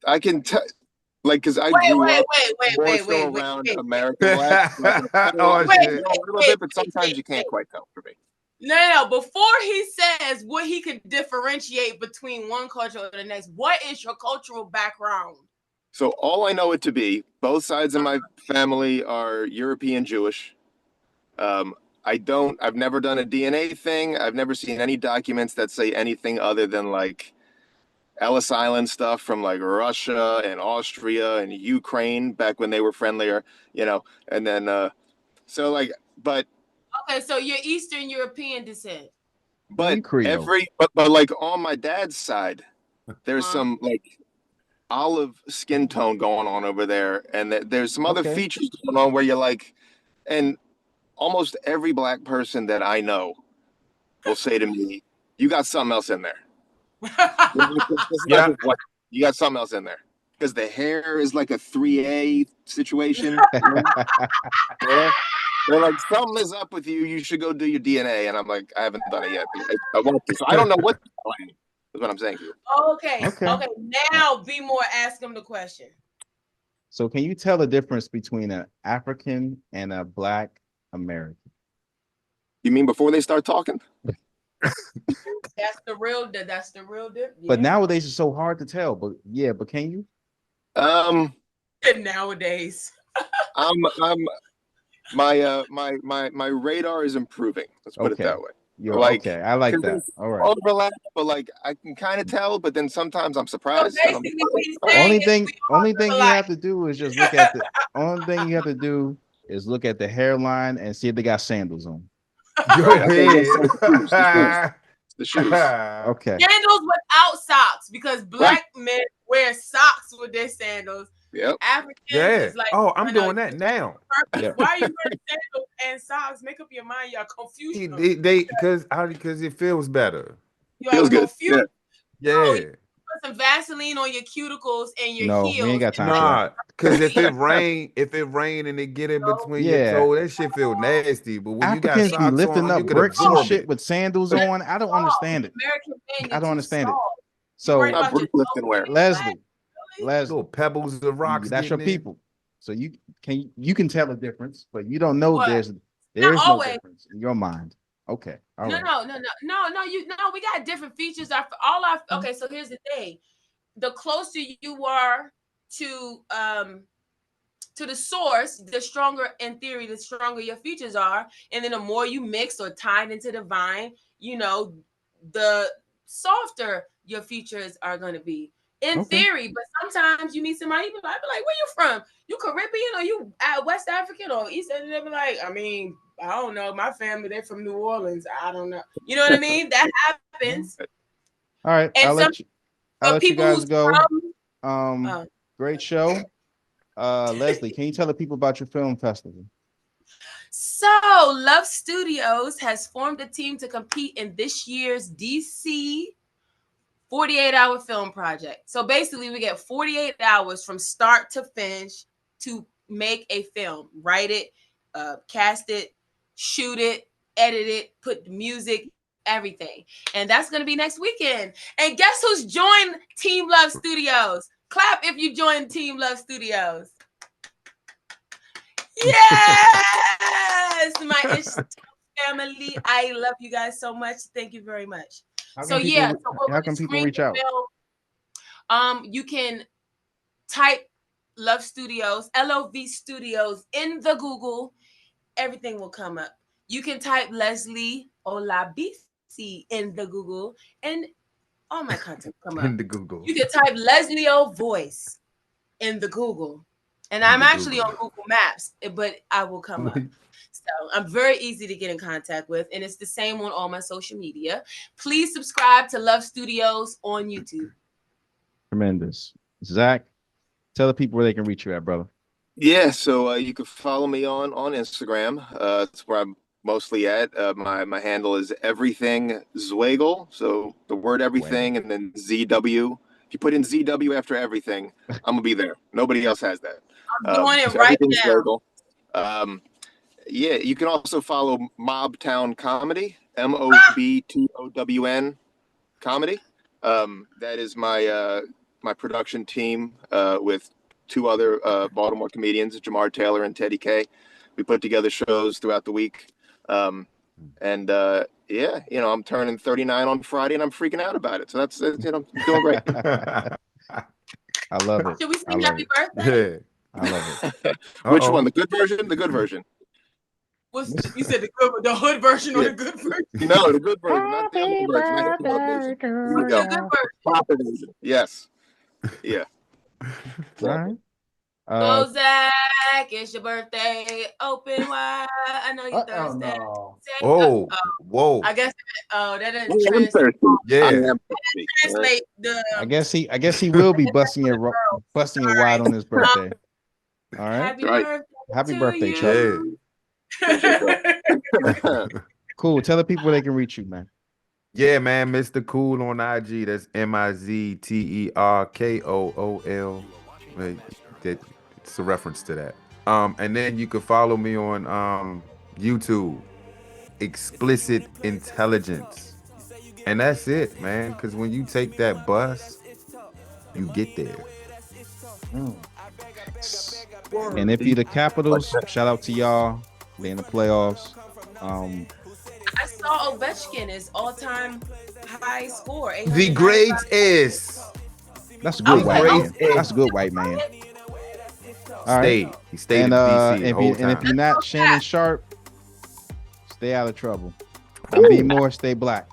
I can tell, like, because I grew up around American black. Like, a little bit, but sometimes you can't quite tell for me. No. Before he says what he could differentiate between one culture or the next, what is your cultural background? So all I know it to be, both sides of my family are European Jewish. I've never done a DNA thing. I've never seen any documents that say anything other than like Ellis Island stuff from like Russia and Austria and Ukraine back when they were friendlier, and then but okay, so you're Eastern European descent. But but like on my dad's side, there's some like olive skin tone going on over there, and there's some other features going on where you're like, and almost every black person that I know will say to me, "You got something else in there." You got something else in there because the hair is like a 3A situation. They're like, something is up with you. You should go do your DNA. And I'm like, I haven't done it yet. I want to. So I don't know what is what I'm saying to you. Okay. Now be more. Ask him the question. So can you tell the difference between an African and a black American? You mean before they start talking? That's the real difference. Yeah. But nowadays it's so hard to tell. But can you? Nowadays. My radar is improving. Let's put it that way. I like that. All right. Overlap, but like I can kind of tell, but then sometimes I'm surprised. So only thing you have to do is just look at the only thing you have to do is look at the hairline and see if they got sandals on. The shoes. Okay. Sandals without socks because black men wear socks with their sandals. Yep. Africans is like, I'm doing that now. Yep. Why are you wearing sandals and socks? Make up your mind. Y'all confused. Because it feels better. You are confused. Yeah. Put some Vaseline on your cuticles and your heels. We ain't got time for that. Because if it rain and it get in between your toe, that shit feel nasty. But when Africans you got be lifting up bricks and shit with sandals on, I don't understand it. American men, I don't understand it. So Leslie, little pebbles of rocks. That's your people. So you can tell the difference, but you don't know there's no difference in your mind. Okay. All right. No. We got different features. Okay. So here's the thing: the closer you are to the source, the stronger, in theory, the stronger your features are, and then the more you mix or tied into the vine, the softer your features are going to be. In theory, but sometimes you meet somebody, be like, where you from? You Caribbean or you West African or East Asian? They be like, I mean, I don't know. My family, they're from New Orleans. I don't know. You know what I mean? That happens. All right. And I'll let you guys go. Great show. Leslie, can you tell the people about your film festival? So Love Studios has formed a team to compete in this year's DC 48-hour film project. So basically we get 48 hours from start to finish to make a film, write it, cast it, shoot it, edit it, put music, everything. And that's going to be next weekend. And guess who's joined Team Love Studios? Clap if you joined Team Love Studios. Yes, my family. I love you guys so much. Thank you very much. How can people reach out? You can type Love Studios, LOV Studios in the Google. Everything will come up. You can type Lesli Olabisi in the Google, and all my content will come up. In the Google. You can type Lesli O Voice in the Google, And I'm actually on Google Maps, but I will come up. So I'm very easy to get in contact with, and it's the same on all my social media. Please subscribe to Love Studios on YouTube. Tremendous. Zach, tell the people where they can reach you at, brother. Yeah, so you can follow me on Instagram. It's where I'm mostly at. My handle is everything Zwagil. So the word everything and then ZW. If you put in ZW after everything, I'm gonna be there. Nobody else has that. I'm doing it right now. Zwagil. Yeah, you can also follow Mobtown Comedy, MOBTOWN Comedy. That is my production team with two other Baltimore comedians, Jamar Taylor and Teddy K. We put together shows throughout the week. Yeah, I'm turning 39 on Friday and I'm freaking out about it. So that's, I'm doing great. I love it. Should we sing happy birthday? Yeah. I love it. Which one? The good version? The good version. You said the hood version or the good version? No, the good version, not the other version. I got the good version. The good version. Proper version. Yes. Yeah. All right. Go Zach, it's your birthday. Open wide. I know you're thirsty. No. Oh, whoa. I guess that doesn't Translate. Yeah. the. I guess he will be busting it wide on his birthday. All right. Happy birthday, Chuck. Cool. Tell the people where they can reach you, man. Yeah, man. Mr. Cool on IG. That's MIZTERKOOL. It's a reference to that. And then you can follow me on YouTube, Explicit Intelligence. And that's it, man. Because when you take that bus, you get there. And if you the Capitals, shout out to y'all. They in the playoffs. I saw Ovechkin is all-time high score. The great is. That's a good white man. That's a good white man. All right. He stayed and, in DC the whole and if time. you're not Shannon Sharp, stay out of trouble. And be more, stay black.